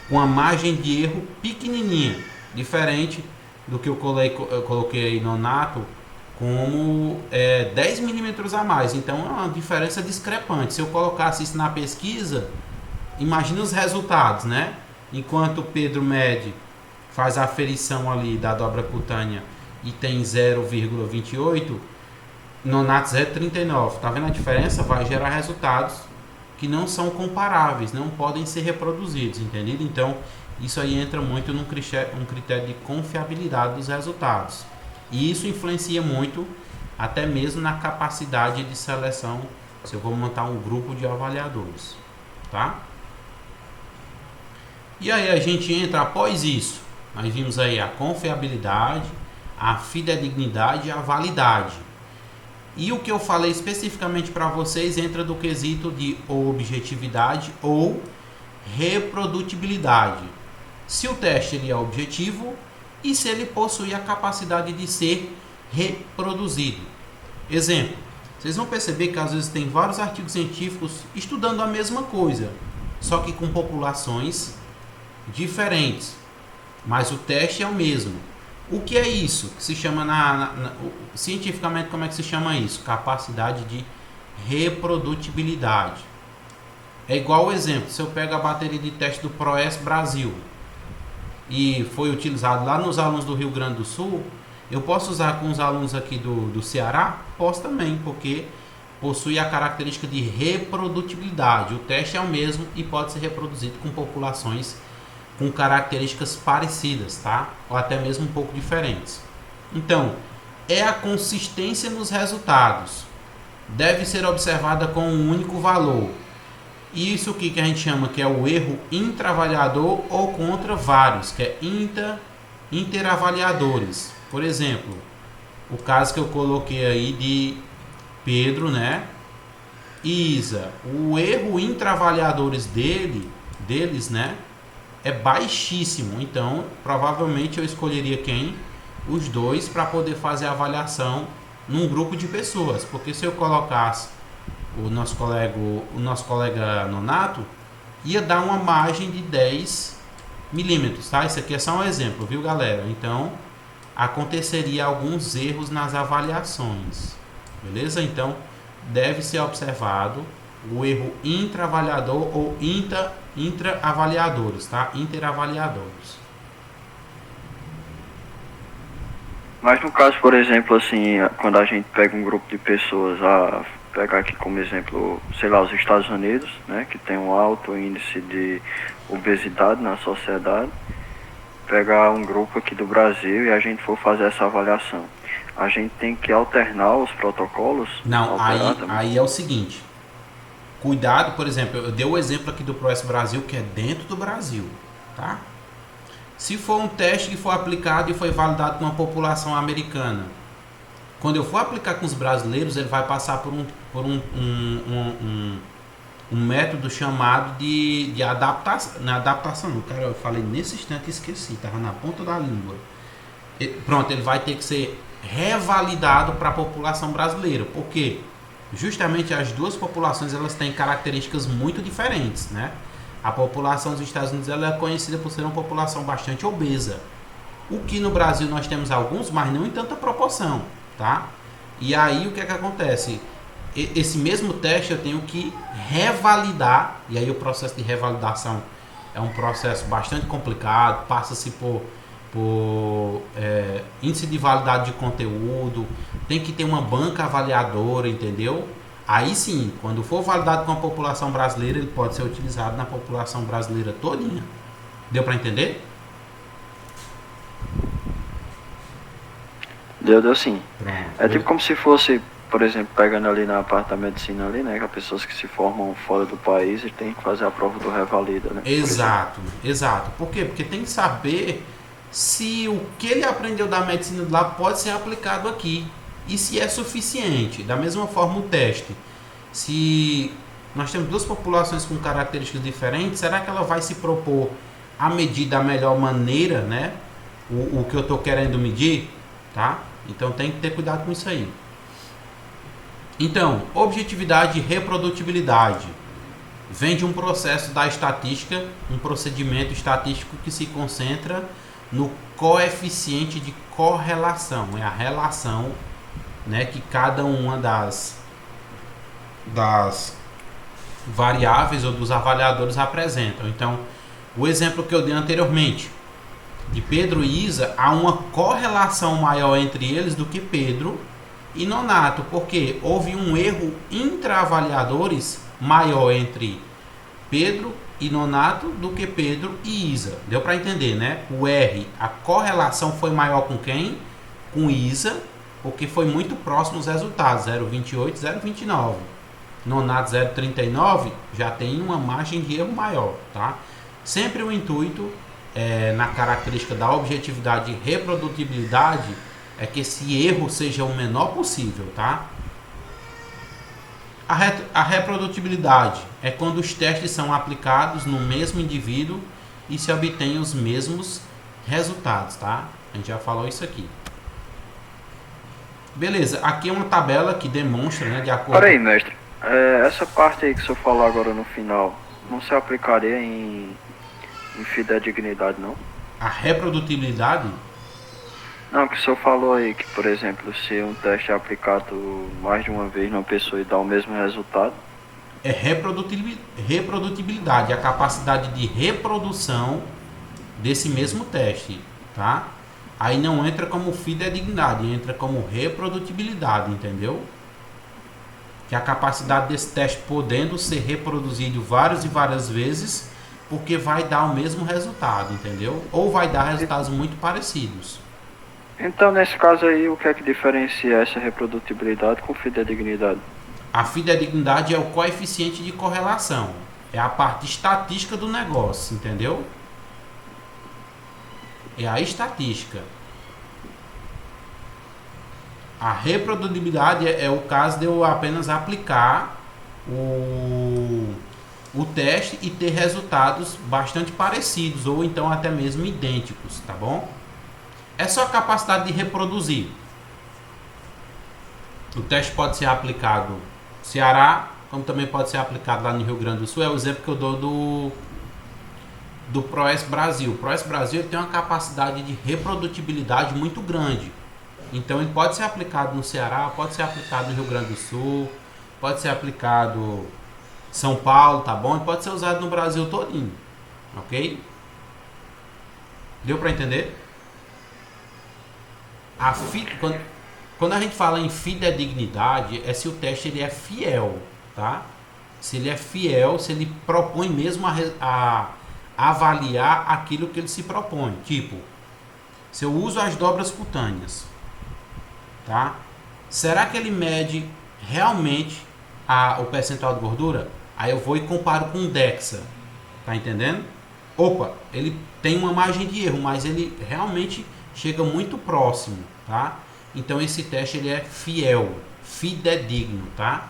Com a margem de erro pequenininha, diferente do que eu coloquei aí no Nonato, como 10 milímetros a mais. Então é uma diferença discrepante. Se eu colocasse isso na pesquisa, imagina os resultados, né? Enquanto o Pedro mede, faz a aferição ali da dobra cutânea e tem 0,28, Nonato 0,39. Tá vendo a diferença? Vai gerar resultados que não são comparáveis, não podem ser reproduzidos, entendido? Então, isso aí entra muito num critério de confiabilidade dos resultados. E isso influencia muito, até mesmo na capacidade de seleção, se eu vou montar um grupo de avaliadores, tá? E aí a gente entra após isso. Nós vimos aí a confiabilidade, a fidedignidade e a validade. E o que eu falei especificamente para vocês entra do quesito de objetividade ou reprodutibilidade. Se o teste ele é objetivo e se ele possui a capacidade de ser reproduzido. Exemplo, vocês vão perceber que às vezes tem vários artigos científicos estudando a mesma coisa, só que com populações diferentes. mas o teste é o mesmo. O que é isso? Que se chama cientificamente, como é que se chama isso? Capacidade de reprodutibilidade. É igual o exemplo, se eu pego a bateria de teste do ProES Brasil e foi utilizado lá nos alunos do Rio Grande do Sul, eu posso usar com os alunos aqui do Ceará? Posso também, porque possui a característica de reprodutibilidade. O teste é o mesmo e pode ser reproduzido com populações com características parecidas, tá? Ou até mesmo um pouco diferentes. Então, é a consistência nos resultados. Deve ser observada com um único valor. Isso que a gente chama que é o erro intravaliador ou contra vários, que é interavaliadores. Por exemplo, o caso que eu coloquei aí de Pedro, né? E Isa. O erro intravaliadores deles, né? É baixíssimo. Então, provavelmente eu escolheria quem? Os dois para poder fazer a avaliação num grupo de pessoas. Porque se eu colocasse o nosso colega Nonato, ia dar uma margem de 10 milímetros, tá? Isso aqui é só um exemplo, viu, galera? Então, aconteceria alguns erros nas avaliações, beleza? Então, deve ser observado o erro intraavaliador ou intraavaliadores, tá? Interavaliadores. Mas no caso, por exemplo, assim, quando a gente pega um grupo de pessoas, pegar aqui como exemplo, sei lá, os Estados Unidos, né, que tem um alto índice de obesidade na sociedade, pegar um grupo aqui do Brasil e a gente for fazer essa avaliação, a gente tem que alternar os protocolos? Não, aí é o seguinte, cuidado, por exemplo, eu dei o exemplo aqui do ProES Brasil, que é dentro do Brasil, tá? Se for um teste que for aplicado e foi validado com uma população americana, quando eu for aplicar com os brasileiros, ele vai passar por um método chamado de adaptação. Na adaptação, não, cara, eu falei nesse instante e esqueci, estava na ponta da língua. Pronto, ele vai ter que ser revalidado para a população brasileira. Por quê? Justamente as duas populações elas têm características muito diferentes, né? A população dos Estados Unidos ela é conhecida por ser uma população bastante obesa. O que no Brasil nós temos alguns, mas não em tanta proporção, tá? E aí o que é que acontece? Esse mesmo teste eu tenho que revalidar, e aí o processo de revalidação é um processo bastante complicado, passa-se por índice de validade de conteúdo, tem que ter uma banca avaliadora, entendeu? Aí sim, quando for validado com a população brasileira, ele pode ser utilizado na população brasileira todinha. Deu para entender? Deu sim. Pronto. É tipo como se fosse, por exemplo, pegando ali na parte da medicina ali, né? Que as pessoas que se formam fora do país e tem que fazer a prova do revalida, né? Exato. Por quê? Porque tem que saber se o que ele aprendeu da medicina de lá pode ser aplicado aqui. E se é suficiente. Da mesma forma o teste. Se nós temos duas populações com características diferentes, será que ela vai se propor a medir da melhor maneira, né? O que eu estou querendo medir, tá? Então tem que ter cuidado com isso aí. Então, objetividade e reprodutibilidade vem de um processo da estatística, um procedimento estatístico que se concentra no coeficiente de correlação. É a relação, né, que cada uma das variáveis ou dos avaliadores apresentam. Então, o exemplo que eu dei anteriormente, de Pedro e Isa, há uma correlação maior entre eles do que Pedro e Nonato, porque houve um erro intraavaliadores maior entre Pedro e Nonato do que Pedro e Isa. Deu para entender, né? O R, a correlação foi maior com quem? Com Isa, porque foi muito próximo os resultados, 0,28, 0,29. Nonato 0,39 já tem uma margem de erro maior, tá? Sempre o intuito, na característica da objetividade e reprodutibilidade, é que esse erro seja o menor possível, tá? A reprodutibilidade é quando os testes são aplicados no mesmo indivíduo e se obtém os mesmos resultados, tá? A gente já falou isso aqui. Beleza, aqui é uma tabela que demonstra, né, de acordo... Peraí, mestre, essa parte aí que o senhor falou agora no final, não se aplicaria em fidedignidade, não? A reprodutibilidade Não, que o senhor falou aí que, por exemplo, se um teste é aplicado mais de uma vez numa pessoa e dá o mesmo resultado. é reprodutibilidade, a capacidade de reprodução desse mesmo teste, tá? Aí não entra como fidedignidade, entra como reprodutibilidade, entendeu? Que é a capacidade desse teste podendo ser reproduzido várias e várias vezes, porque vai dar o mesmo resultado, entendeu? Ou vai dar resultados muito parecidos. Então, nesse caso aí, o que é que diferencia essa reprodutibilidade com fidedignidade? A fidedignidade é o coeficiente de correlação, é a parte estatística do negócio, entendeu? É a estatística. A reprodutibilidade é o caso de eu apenas aplicar o teste e ter resultados bastante parecidos ou então até mesmo idênticos, tá bom? É só a capacidade de reproduzir. O teste pode ser aplicado no Ceará, como também pode ser aplicado lá no Rio Grande do Sul. É o exemplo que eu dou do ProS Brasil. O ProS Brasil ele tem uma capacidade de reprodutibilidade muito grande. Então ele pode ser aplicado no Ceará, pode ser aplicado no Rio Grande do Sul, pode ser aplicado em São Paulo, tá bom? E pode ser usado no Brasil todinho, ok? Deu para entender? Quando a gente fala em fidedignidade, é se o teste ele é fiel, tá? Se ele é fiel, se ele propõe mesmo a avaliar aquilo que ele se propõe. Tipo, se eu uso as dobras cutâneas, tá? Será que ele mede realmente o percentual de gordura? Aí eu vou e comparo com o DEXA, tá entendendo? Opa, ele tem uma margem de erro, mas ele realmente chega muito próximo, tá? Então esse teste ele é fiel, fidedigno, tá?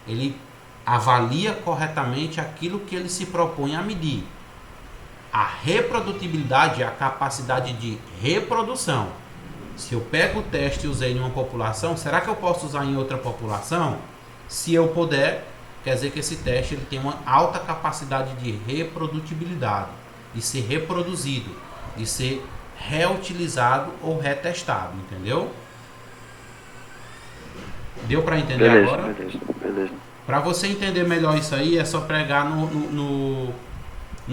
Ele avalia corretamente aquilo que ele se propõe a medir. A reprodutibilidade é a capacidade de reprodução. Se eu pego o teste e usei em uma população, será que eu posso usar em outra população? Se eu puder, quer dizer que esse teste ele tem uma alta capacidade de reprodutibilidade, de ser reproduzido, de ser reutilizado ou retestado, entendeu? Deu para entender Beleza, agora? beleza. Para você entender melhor isso aí, é só pregar no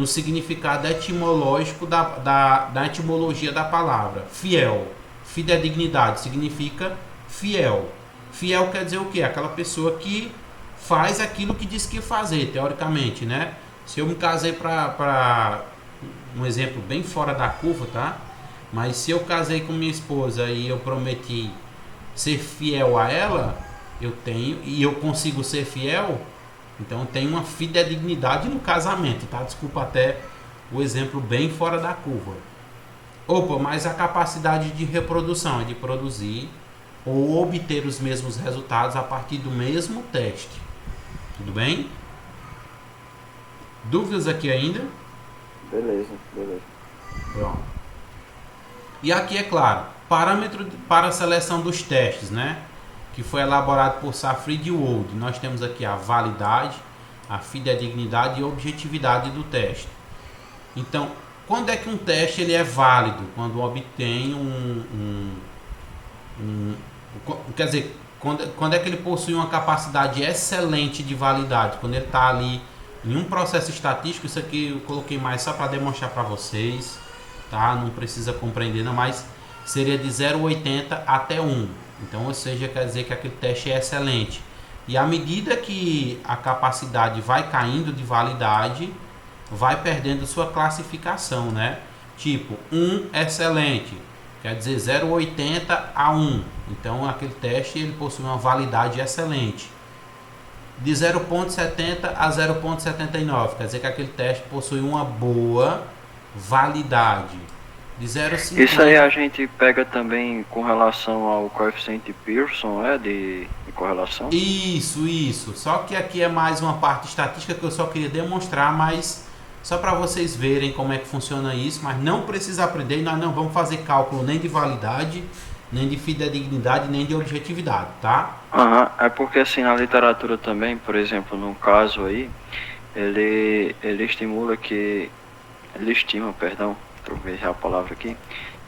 significado etimológico da etimologia da palavra. Fiel. Fidedignidade significa fiel. Fiel quer dizer o quê? Aquela pessoa que faz aquilo que diz que ia fazer, teoricamente, né? Se eu me casei para um exemplo bem fora da curva, tá? Mas se eu casei com minha esposa e eu prometi ser fiel a ela, eu tenho, e eu consigo ser fiel, então tem uma fidedignidade no casamento, tá? Desculpa até o exemplo bem fora da curva. Opa, mas a capacidade de reprodução é de produzir ou obter os mesmos resultados a partir do mesmo teste. Tudo bem? Dúvidas aqui ainda? Beleza. Pronto. E aqui é claro, parâmetro para a seleção dos testes, né? Que foi elaborado por Safrid e Wold. Nós temos aqui a validade, a fidedignidade e a objetividade do teste. Então, quando é que um teste ele é válido? Quando obtém quer dizer, quando é que ele possui uma capacidade excelente de validade? Quando ele está ali em um processo estatístico, isso aqui eu coloquei mais só para demonstrar para vocês, tá? Não precisa compreender, não, mas seria de 0,80 até 1. Então, ou seja, quer dizer que aquele teste é excelente. E à medida que a capacidade vai caindo de validade, vai perdendo sua classificação, né? Tipo, 1 excelente, quer dizer 0,80 a 1. Então, aquele teste ele possui uma validade excelente. De 0,70 a 0,79, quer dizer que aquele teste possui uma boa validade. De 0,50. Isso aí a gente pega também com relação ao coeficiente Pearson, de correlação? Isso. Só que aqui é mais uma parte estatística que eu só queria demonstrar, mas só para vocês verem como é que funciona isso, mas não precisa aprender, nós não vamos fazer cálculo nem de validade, nem de fidedignidade, nem de objetividade, tá? É porque assim, na literatura também, por exemplo, num caso aí, ele estima troquei a palavra aqui,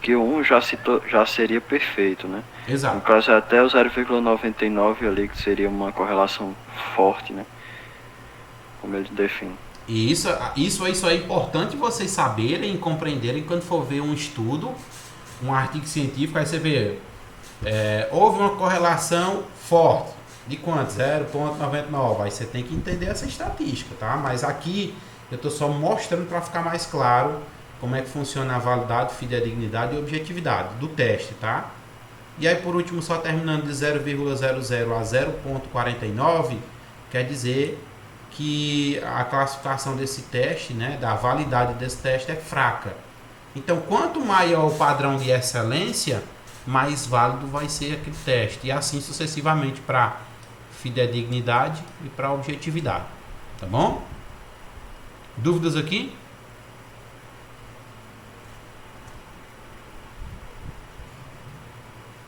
que o 1 já seria perfeito, né? Exato. No caso, até o 0,99 ali, que seria uma correlação forte, né? Como ele define. E isso é importante vocês saberem e compreenderem quando for ver um estudo, um artigo científico, aí você vê, houve uma correlação forte. De quanto? 0,99. Aí você tem que entender essa estatística, tá? Mas aqui eu estou só mostrando para ficar mais claro como é que funciona a validade, fidedignidade e objetividade do teste, tá? E aí por último, só terminando de 0,00 a 0,49, quer dizer que a classificação desse teste, né, da validade desse teste é fraca. Então, quanto maior o padrão de excelência, mais válido vai ser aquele teste. E assim sucessivamente para fidedignidade e para objetividade. Tá bom? Dúvidas aqui?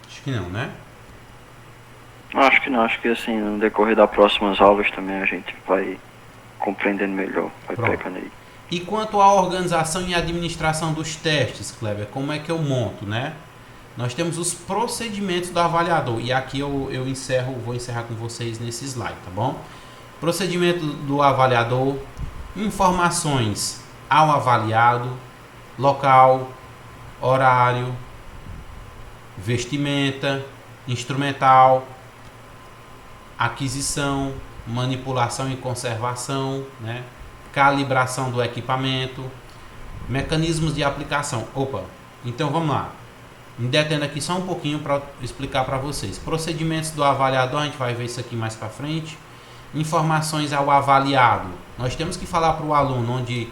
Acho que não, né? Acho que não, acho que assim, no decorrer das próximas aulas também a gente vai compreendendo melhor, vai Pronto. pegando aí. E quanto à organização e administração dos testes, Kleber, como é que eu monto, né? Nós temos os procedimentos do avaliador, e aqui eu vou encerrar com vocês nesse slide, tá bom? Procedimento do avaliador, informações ao avaliado, local, horário, vestimenta, instrumental, aquisição, manipulação e conservação, né? Calibração do equipamento, mecanismos de aplicação. Então vamos lá. Me detendo aqui só um pouquinho para explicar para vocês. Procedimentos do avaliador, a gente vai ver isso aqui mais para frente. Informações ao avaliado. Nós temos que falar para o aluno onde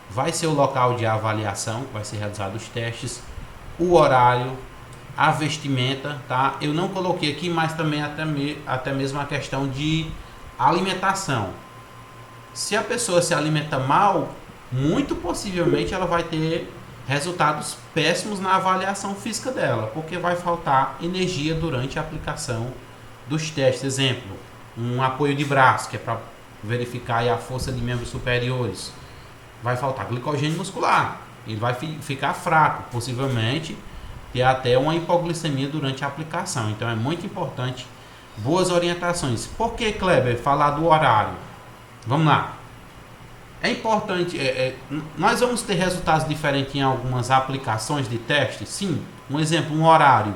vai ser o local de avaliação, vai ser realizado os testes, o horário, a vestimenta, tá? Eu não coloquei aqui, mas também até mesmo a questão de alimentação. Se a pessoa se alimenta mal, muito possivelmente ela vai ter resultados péssimos na avaliação física dela, porque vai faltar energia durante a aplicação dos testes. Exemplo, um apoio de braço, que é para verificar aí a força de membros superiores. Vai faltar glicogênio muscular, ele vai ficar fraco, possivelmente ter até uma hipoglicemia durante a aplicação. Então é muito importante boas orientações. Por que, Kleber, falar do horário? Vamos lá. É importante, nós vamos ter resultados diferentes em algumas aplicações de teste? Sim. Um exemplo, um horário.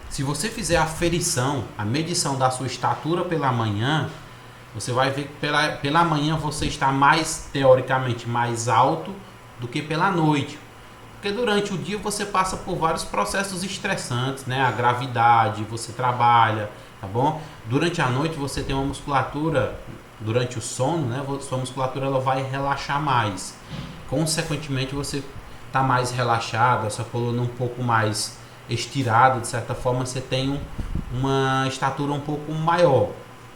Se você fizer a aferição, a medição da sua estatura pela manhã, você vai ver que pela manhã você está teoricamente mais alto do que pela noite. Porque durante o dia você passa por vários processos estressantes, né? A gravidade, você trabalha, tá bom? Durante a noite você tem uma musculatura, durante o sono, né? Sua musculatura ela vai relaxar mais. Consequentemente você está mais relaxado, a sua coluna um pouco mais estirada, de certa forma você tem uma estatura um pouco maior.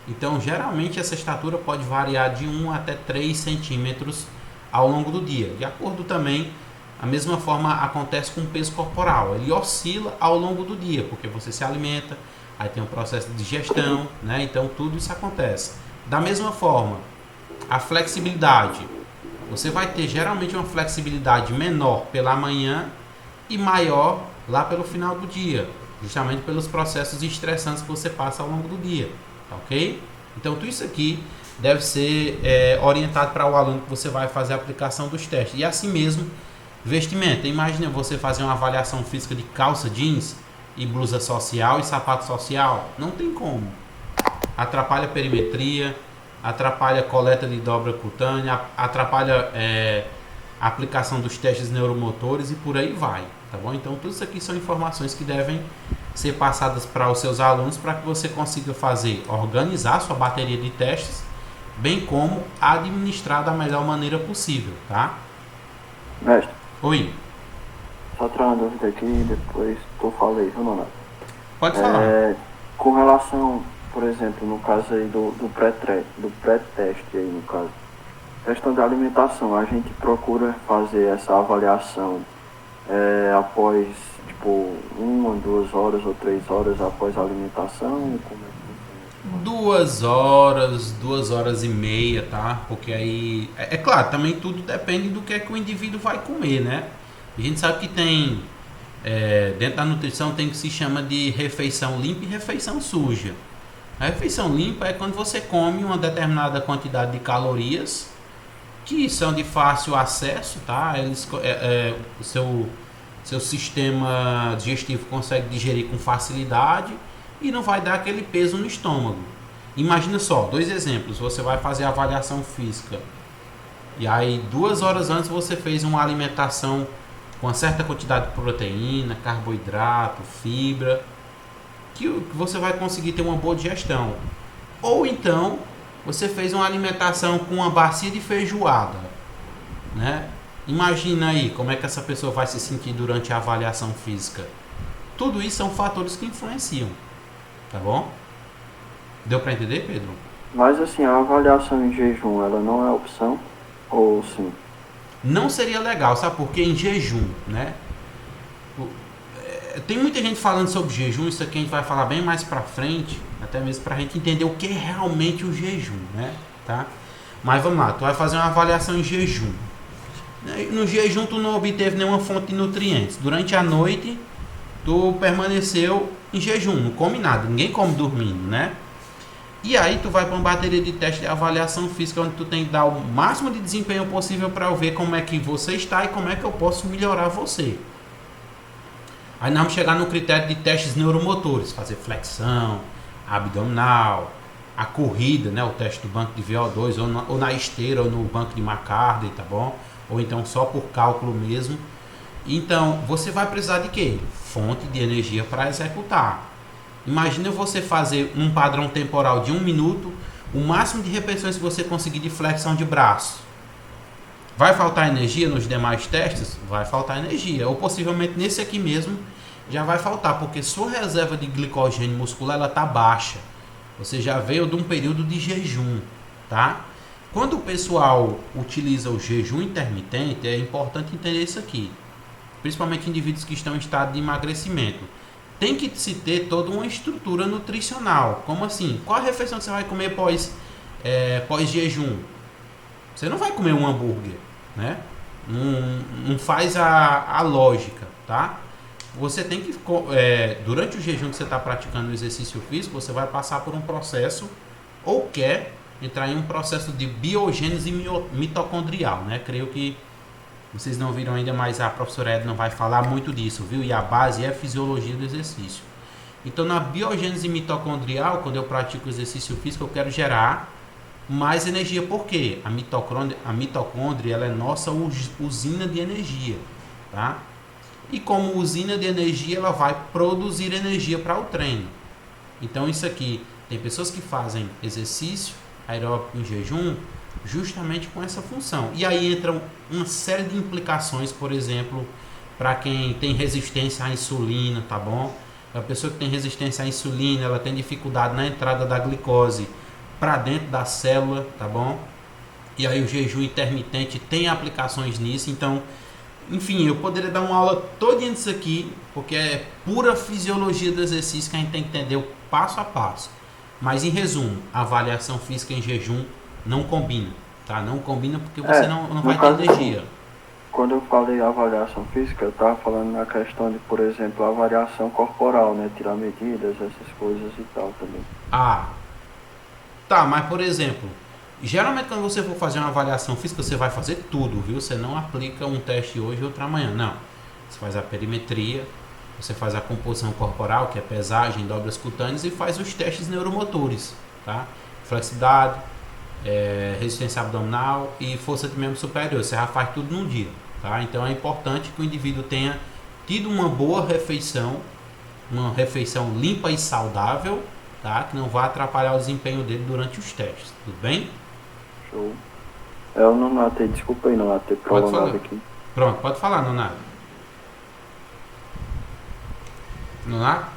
Então geralmente essa estatura pode variar de 1 até 3 centímetros ao longo do dia. De acordo também, a mesma forma acontece com o peso corporal. Ele oscila ao longo do dia, porque você se alimenta, aí tem um processo de digestão, né? Então tudo isso acontece. Da mesma forma, a flexibilidade. Você vai ter geralmente uma flexibilidade menor pela manhã e maior lá pelo final do dia, justamente pelos processos estressantes que você passa ao longo do dia, tá ok? Então tudo isso aqui deve ser orientado para o aluno que você vai fazer a aplicação dos testes. E assim mesmo, vestimenta. Imagina você fazer uma avaliação física de calça jeans e blusa social e sapato social. Não tem como. Atrapalha a perimetria, atrapalha a coleta de dobra cutânea, atrapalha a aplicação dos testes neuromotores e por aí vai, tá bom? Então tudo isso aqui são informações que devem ser passadas para os seus alunos para que você consiga organizar sua bateria de testes, bem como administrar da melhor maneira possível, tá? Mestre. Oi. Só tirar uma dúvida aqui e depois tu fala aí, viu, Nonato? Pode falar. Com relação, por exemplo, no caso aí do pré-teste aí, no caso, questão da alimentação, a gente procura fazer essa avaliação após, tipo, 1, 2 horas ou 3 horas após a alimentação, como é que funciona? 2 horas e meia, tá? Porque aí, é claro, também tudo depende do que é que o indivíduo vai comer, né? A gente sabe que tem, dentro da nutrição tem o que se chama de refeição limpa e refeição suja. A refeição limpa é quando você come uma determinada quantidade de calorias que são de fácil acesso, tá? O seu sistema digestivo consegue digerir com facilidade e não vai dar aquele peso no estômago. Imagina só, 2 exemplos. Você vai fazer a avaliação física e aí 2 horas antes você fez uma alimentação com uma certa quantidade de proteína, carboidrato, fibra, que você vai conseguir ter uma boa digestão. Ou então você fez uma alimentação com uma bacia de feijoada, né? Imagina aí como é que essa pessoa vai se sentir durante a avaliação física. Tudo isso são fatores que influenciam, tá bom? Deu para entender, Pedro? Mas assim, a avaliação em jejum, ela não é opção? Ou sim? Não seria legal, sabe por quê? Em jejum, né? Tem muita gente falando sobre jejum, isso aqui a gente vai falar bem mais pra frente, até mesmo pra gente entender o que é realmente o jejum, né? Tá? Mas vamos lá, tu vai fazer uma avaliação em jejum. No jejum tu não obteve nenhuma fonte de nutrientes. Durante a noite tu permaneceu em jejum, não come nada, ninguém come dormindo, né? E aí tu vai para uma bateria de teste de avaliação física onde tu tem que dar o máximo de desempenho possível para eu ver como é que você está e como é que eu posso melhorar você. Aí nós vamos chegar no critério de testes neuromotores, fazer flexão, abdominal, a corrida, né, o teste do banco de VO2, ou na esteira, ou no banco de McCartney, tá bom? Ou então só por cálculo mesmo. Então, você vai precisar de quê? Fonte de energia para executar. Imagina você fazer um padrão temporal de 1 minuto, o máximo de repetições que você conseguir de flexão de braço. Vai faltar energia nos demais testes? Vai faltar energia. Ou possivelmente nesse aqui mesmo já vai faltar, porque sua reserva de glicogênio muscular ela está baixa. Você já veio de um período de jejum, tá? Quando o pessoal utiliza o jejum intermitente, é importante entender isso aqui. Principalmente indivíduos que estão em estado de emagrecimento. Tem que se ter toda uma estrutura nutricional. Como assim? Qual a refeição que você vai comer pós-jejum? Você não vai comer um hambúrguer, né? Não faz a lógica, tá? Você tem que, durante o jejum que você está praticando o exercício físico, você vai passar por um processo, ou quer entrar em um processo de biogênese mitocondrial, né? Creio que vocês não viram ainda, mas a professora Edna vai falar muito disso, viu? E a base é a fisiologia do exercício. Então, na biogênese mitocondrial, quando eu pratico o exercício físico, eu quero gerar mais energia. Por quê? A mitocôndria ela é nossa usina de energia, tá? E como usina de energia, ela vai produzir energia para o treino. Então, isso aqui, tem pessoas que fazem exercício aeróbico em jejum justamente com essa função. E aí entra uma série de implicações, por exemplo, para quem tem resistência à insulina, tá bom? A pessoa que tem resistência à insulina, ela tem dificuldade na entrada da glicose para dentro da célula, tá bom? E aí o jejum intermitente tem aplicações nisso. Então, enfim, eu poderia dar uma aula toda disso aqui, porque é pura fisiologia do exercício que a gente tem que entender o passo a passo. Mas em resumo, a avaliação física em jejum não combina, tá? Não combina porque você não vai ter energia. Quando eu falei avaliação física, eu estava falando na questão de, por exemplo, a avaliação corporal, né? Tirar medidas, essas coisas e tal também. Ah, tá, mas por exemplo, geralmente quando você for fazer uma avaliação física, você vai fazer tudo, viu? Você não aplica um teste hoje e outro amanhã, não. Você faz a perimetria, você faz a composição corporal, que é pesagem, dobras cutâneas, e faz os testes neuromotores, tá? Flexibilidade, resistência abdominal e força de membro superior. Você já faz tudo num dia, tá? Então é importante que o indivíduo tenha tido uma boa refeição, uma refeição limpa e saudável, tá? Que não vai atrapalhar o desempenho dele durante os testes, tudo bem? Show. Eu não notei, desculpa aí, não notei prolongado aqui. Pronto, pode falar, Nonato. Nonato?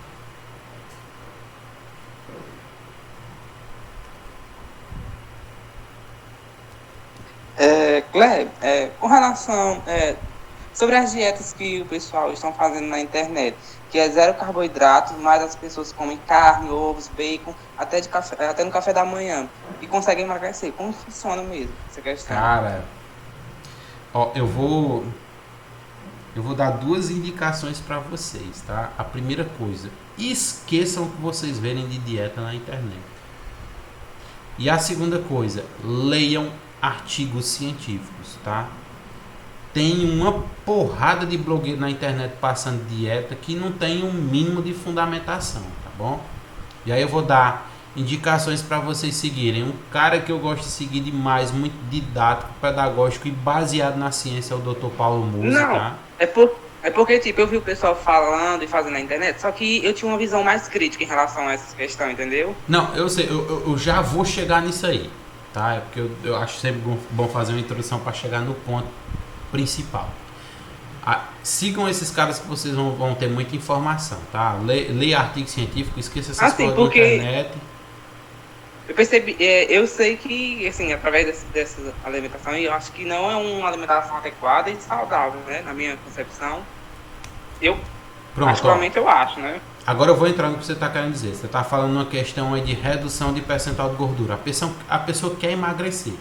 Cleber, com relação, Sobre as dietas que o pessoal estão fazendo na internet, que é zero carboidratos, mas as pessoas comem carne, ovos, bacon, até no café da manhã, e conseguem emagrecer. Como funciona mesmo essa questão? Cara, ó, eu vou dar duas indicações para vocês, tá? A primeira coisa, esqueçam o que vocês verem de dieta na internet. E a segunda coisa, leiam artigos científicos, tá? Tem uma porrada de blogueiro na internet passando dieta que não tem um mínimo de fundamentação, tá bom? E aí eu vou dar indicações para vocês seguirem. Um cara que eu gosto de seguir demais, muito didático, pedagógico e baseado na ciência, é o Dr. Paulo Musi, Não, tá? é porque, tipo, eu vi o pessoal falando e fazendo na internet, só que eu tinha uma visão mais crítica em relação a essa questão, entendeu? Não, eu sei, eu já vou chegar nisso aí, tá? É porque eu acho sempre bom fazer uma introdução para chegar no ponto principal. Sigam esses caras que vocês vão ter muita informação, tá? Leia artigo científico, esqueça essas coisas da internet. Eu percebi, eu sei que, assim, através dessa alimentação, eu acho que não é uma alimentação adequada e saudável, né? Na minha concepção. Particularmente eu acho, né? Agora eu vou entrar no que você está querendo dizer. Você está falando uma questão aí de redução de percentual de gordura. A pessoa quer emagrecer.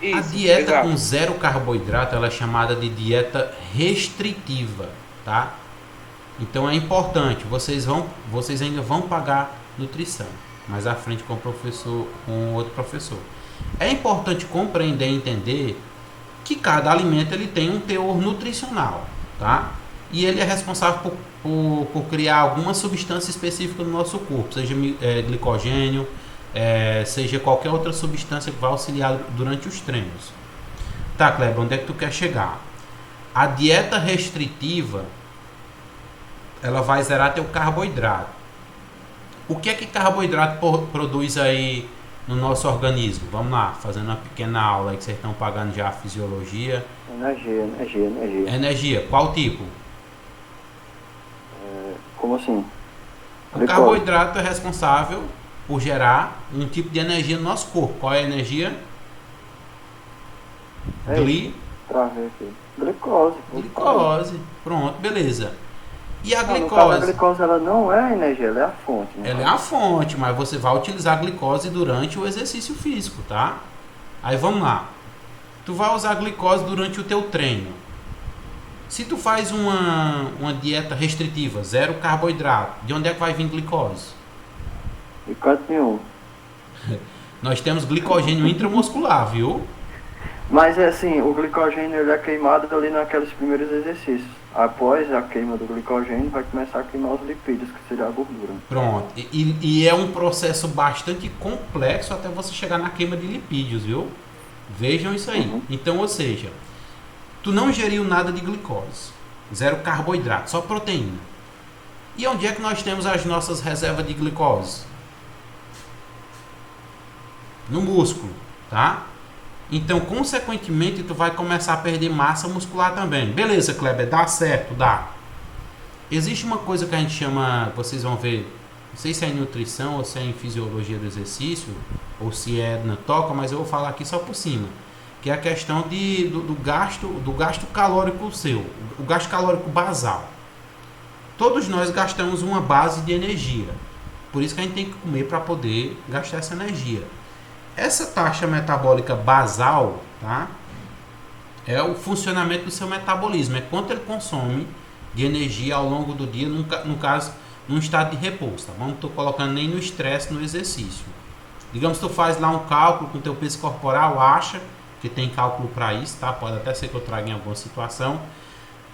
Isso, a dieta exato. com zero carboidrato, ela é chamada de dieta restritiva, tá? Então é importante, vocês ainda vão pagar nutrição, mais à frente com outro professor. É importante compreender e entender que cada alimento ele tem um teor nutricional, tá? E ele é responsável por criar alguma substância específica no nosso corpo, seja glicogênio, seja qualquer outra substância que vai auxiliar durante os treinos. Tá, Kleber, onde é que tu quer chegar? A dieta restritiva, ela vai zerar teu carboidrato. O que é que carboidrato produz aí no nosso organismo? Vamos lá, fazendo uma pequena aula aí que vocês estão pagando já a fisiologia. Energia. Energia, qual tipo? Como assim? O carboidrato é responsável por gerar um tipo de energia no nosso corpo. Qual é a energia? Travei aqui. Glicose. Glicose. Pronto, beleza. E a No caso, glicose? a glicose ela não é a energia, ela é a fonte. Né? Ela é a fonte, mas você vai utilizar a glicose durante o exercício físico, tá? Aí vamos lá. Tu vai usar a glicose durante o teu treino. Se tu faz uma dieta restritiva, zero carboidrato, de onde é que vai vir glicose? De canto nenhum. Nós temos glicogênio intramuscular, viu? Mas é assim, o glicogênio ele é queimado ali naqueles primeiros exercícios. Após a queima do glicogênio, vai começar a queimar os lipídios, que seria a gordura. Pronto. E é um processo bastante complexo até você chegar na queima de lipídios, viu? Vejam isso aí. Uhum. Então, ou seja, tu não ingeriu nada de glicose, zero carboidrato, só proteína. E onde é que nós temos as nossas reservas de glicose? No músculo, tá? Então, consequentemente, tu vai começar a perder massa muscular também. Beleza, Kleber, dá certo, dá. Existe uma coisa que a gente chama, vocês vão ver, não sei se é em nutrição ou se é em fisiologia do exercício, ou se é na toca, mas eu vou falar aqui só por cima, que é a questão do gasto calórico seu, o gasto calórico basal. Todos nós gastamos uma base de energia, por isso que a gente tem que comer para poder gastar essa energia. Essa taxa metabólica basal, tá? É o funcionamento do seu metabolismo, é quanto ele consome de energia ao longo do dia, no caso, num estado de repouso, tá bom? Não estou colocando nem no estresse, no exercício. Digamos que tu faz lá um cálculo com o teu peso corporal, acha que tem cálculo para isso, tá? Pode até ser que eu traga em alguma situação.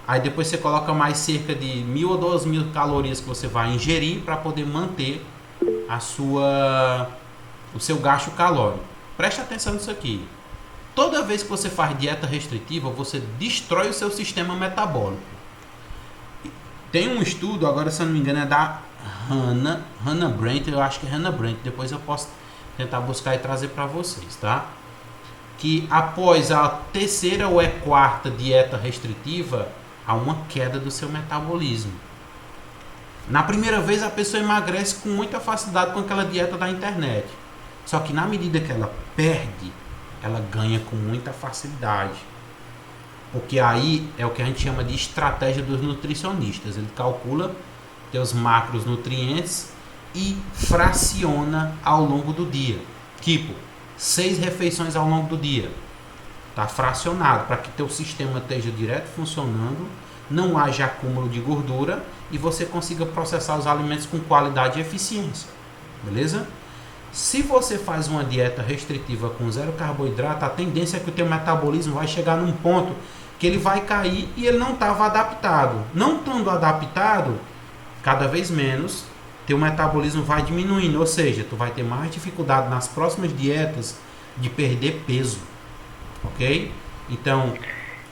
Aí depois você coloca mais cerca de 1.000 ou 2.000 calorias que você vai ingerir para poder manter o seu gasto calórico. Preste atenção nisso aqui. Toda vez que você faz dieta restritiva, você destrói o seu sistema metabólico. Tem um estudo, agora se eu não me engano é da Hannah Brent, eu acho que é Hannah Brent, depois eu posso tentar buscar e trazer para vocês, tá? Que após a terceira ou quarta dieta restritiva, há uma queda do seu metabolismo. Na primeira vez a pessoa emagrece com muita facilidade com aquela dieta da internet. Só que na medida que ela perde, ela ganha com muita facilidade. Porque aí é o que a gente chama de estratégia dos nutricionistas. Ele calcula teus macronutrientes e fraciona ao longo do dia. Tipo, 6 refeições ao longo do dia. Tá fracionado para que teu sistema esteja direto funcionando, não haja acúmulo de gordura e você consiga processar os alimentos com qualidade e eficiência. Beleza? Se você faz uma dieta restritiva com 0 carboidrato, a tendência é que o teu metabolismo vai chegar num ponto que ele vai cair e ele não estava adaptado. Não estando adaptado, cada vez menos, teu metabolismo vai diminuindo. Ou seja, tu vai ter mais dificuldade nas próximas dietas de perder peso. Ok? Então,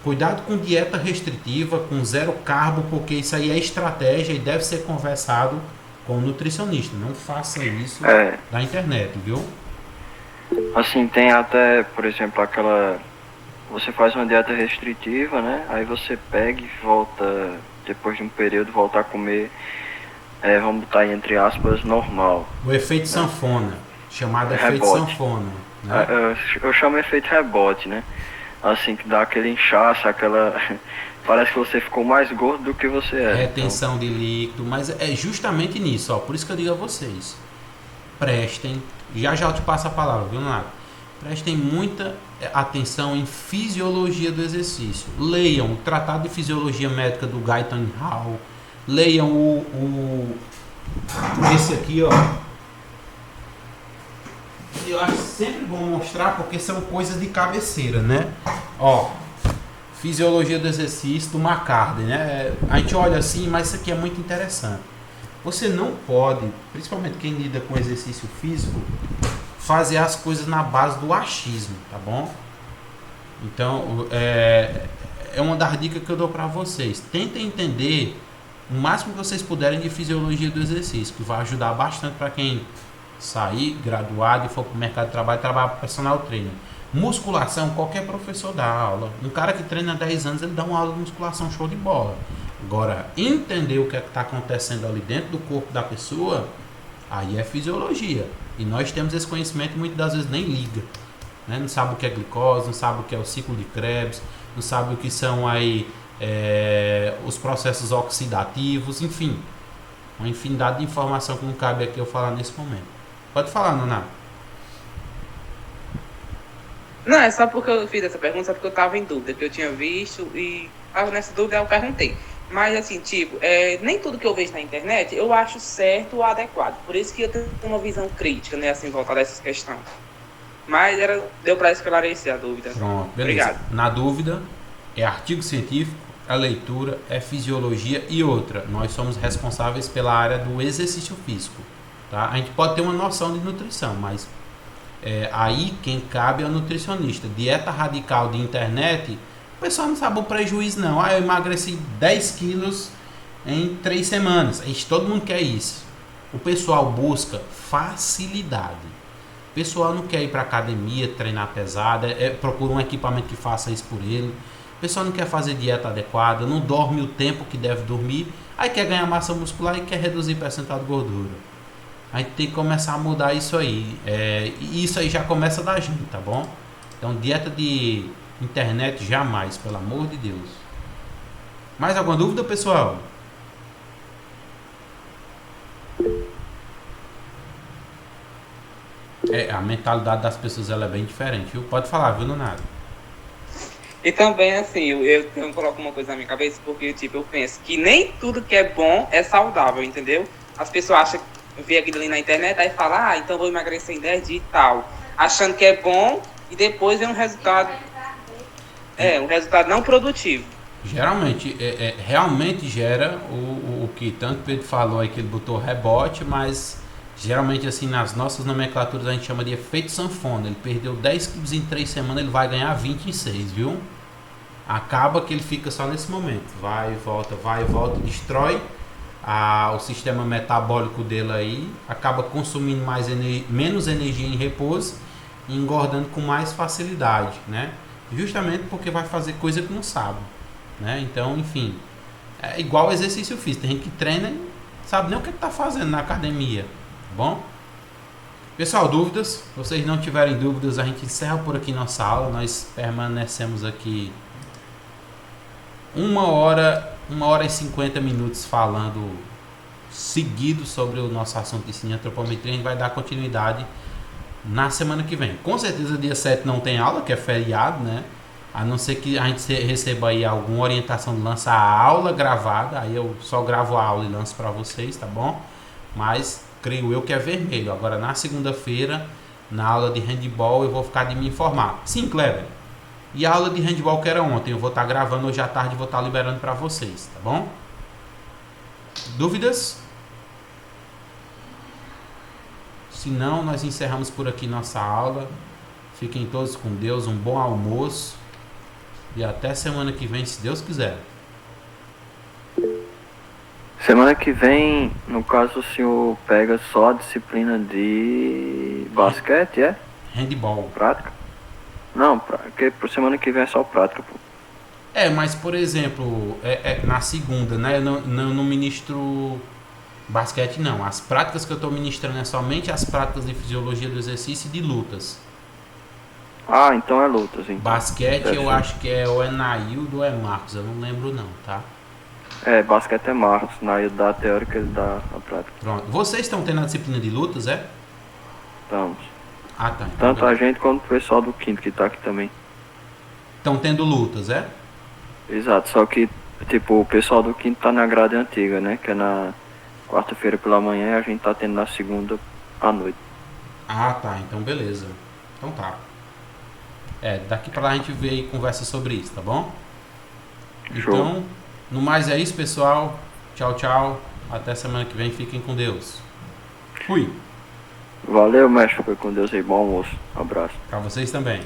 cuidado com dieta restritiva, com 0 carbo, porque isso aí é estratégia e deve ser conversado com o nutricionista. Não faça isso na internet, viu? Assim, tem até, por exemplo, aquela... Você faz uma dieta restritiva, né? Aí você pega e volta, depois de um período, voltar a comer, vamos botar entre aspas, normal. O efeito sanfona, chamado efeito sanfona. Né? Eu chamo efeito rebote, né? Assim, que dá aquele inchaço, aquela... Parece que você ficou mais gordo do que você é. Retenção de líquido, mas é justamente nisso, ó. Por isso que eu digo a vocês. Prestem, já eu te passo a palavra, viu, Leonardo? Prestem muita atenção em fisiologia do exercício. Leiam o Tratado de Fisiologia Médica do Guyton Hall. Leiam esse aqui, ó. Eu acho sempre bom mostrar porque são coisas de cabeceira, né? Ó, Fisiologia do Exercício do McCarthy, né? A gente olha assim, mas isso aqui é muito interessante. Você não pode, principalmente quem lida com exercício físico, fazer as coisas na base do achismo, tá bom? Então, é uma das dicas que eu dou para vocês. Tentem entender o máximo que vocês puderem de fisiologia do exercício, que vai ajudar bastante para quem sair graduado e for para o mercado de trabalho, trabalhar para personal trainer. Musculação, qualquer professor dá aula. Um cara que treina há 10 anos, ele dá uma aula de musculação, show de bola. Agora, entender o que é que está acontecendo ali dentro do corpo da pessoa, aí é fisiologia. E nós temos esse conhecimento e muitas das vezes nem liga. Né? Não sabe o que é glicose, não sabe o que é o ciclo de Krebs, não sabe o que são aí os processos oxidativos, enfim. Uma infinidade de informação que não cabe aqui eu falar nesse momento. Pode falar, Noná. Não, é só porque eu fiz essa pergunta, só porque eu estava em dúvida, que eu tinha visto e estava nessa dúvida eu perguntei. Mas assim, tipo, nem tudo que eu vejo na internet eu acho certo ou adequado. Por isso que eu tenho uma visão crítica, né, assim, voltada a essas questões. Mas deu para esclarecer a dúvida. Pronto, beleza. Obrigado. Na dúvida, é artigo científico, é leitura, é fisiologia e outra. Nós somos responsáveis pela área do exercício físico. Tá? A gente pode ter uma noção de nutrição, mas aí quem cabe é o nutricionista. Dieta radical de internet, o pessoal não sabe o prejuízo não. Eu emagreci 10 quilos em 3 semanas. Todo mundo quer isso. O pessoal busca facilidade. O pessoal não quer ir para academia, treinar pesada, procura um equipamento que faça isso por ele. O pessoal não quer fazer dieta adequada, não dorme o tempo que deve dormir, aí quer ganhar massa muscular e quer reduzir percentual de gordura. A gente tem que começar a mudar isso aí. E isso aí já começa da gente, tá bom? Então, dieta de internet jamais, pelo amor de Deus. Mais alguma dúvida, pessoal? A mentalidade das pessoas ela é bem diferente, viu? Pode falar, viu, Leonardo? E também, assim, eu coloco uma coisa na minha cabeça, porque, tipo, eu penso que nem tudo que é bom é saudável, entendeu? As pessoas acham, vê aquilo ali na internet, aí fala, então vou emagrecer em 10 dias e tal, achando que é bom, e depois vem um resultado, um resultado não produtivo. Geralmente, realmente gera o que tanto Pedro falou aí, que ele botou rebote, mas geralmente, assim, nas nossas nomenclaturas a gente chama de efeito sanfona. Ele perdeu 10 quilos em 3 semanas, ele vai ganhar 20 em 6, viu? Acaba que ele fica só nesse momento. Vai e volta, destrói o sistema metabólico dele aí, acaba consumindo menos energia em repouso e engordando com mais facilidade, né? Justamente porque vai fazer coisa que não sabe, né? Então, enfim, é igual exercício físico. Tem gente que treina e sabe nem o que está fazendo na academia. Bom, pessoal, dúvidas? Se vocês não tiverem dúvidas, a gente encerra por aqui nossa aula. Nós permanecemos aqui 1 hora e 50 minutos falando seguido sobre o nosso assunto de cineantropometria. A gente vai dar continuidade na semana que vem. Com certeza dia 7 não tem aula, que é feriado, né? A não ser que a gente receba aí alguma orientação de lançar a aula gravada. Aí eu só gravo a aula e lanço para vocês, tá bom? Mas creio eu que é vermelho. Agora na segunda-feira, na aula de handball, eu vou ficar de me informar. Sim, Kleber. E a aula de handball que era ontem, eu vou estar gravando hoje à tarde e vou estar liberando para vocês, tá bom? Dúvidas? Se não, nós encerramos por aqui nossa aula. Fiquem todos com Deus, um bom almoço. E até semana que vem, se Deus quiser. Semana que vem, no caso, o senhor pega só a disciplina de basquete, é? Handball. Prática? Não, porque por semana que vem é só prática, pô. Mas por exemplo, na segunda, né? Eu não ministro basquete, não. As práticas que eu estou ministrando é somente as práticas de fisiologia do exercício e de lutas. Ah, então é lutas, então. Basquete eu acho que ou é Naildo ou é Marcos, eu não lembro não, tá? Basquete é Marcos, Naildo dá a teórica, ele dá a prática. Pronto. Vocês estão tendo a disciplina de lutas, é? Estamos. Ah, tá. Então Tanto beleza. a gente quanto o pessoal do quinto que tá aqui também. Estão tendo lutas, é? Exato, só que, tipo, o pessoal do quinto tá na grade antiga, né? Que é na quarta-feira pela manhã e a gente tá tendo na segunda à noite. Ah, tá. Então beleza. Então tá. Daqui pra lá a gente vê e conversa sobre isso, tá bom? Show. Então, no mais é isso, pessoal. Tchau, tchau. Até semana que vem. Fiquem com Deus. Fui. Valeu, mestre. Foi com Deus aí. Bom almoço. Um abraço. Pra vocês também.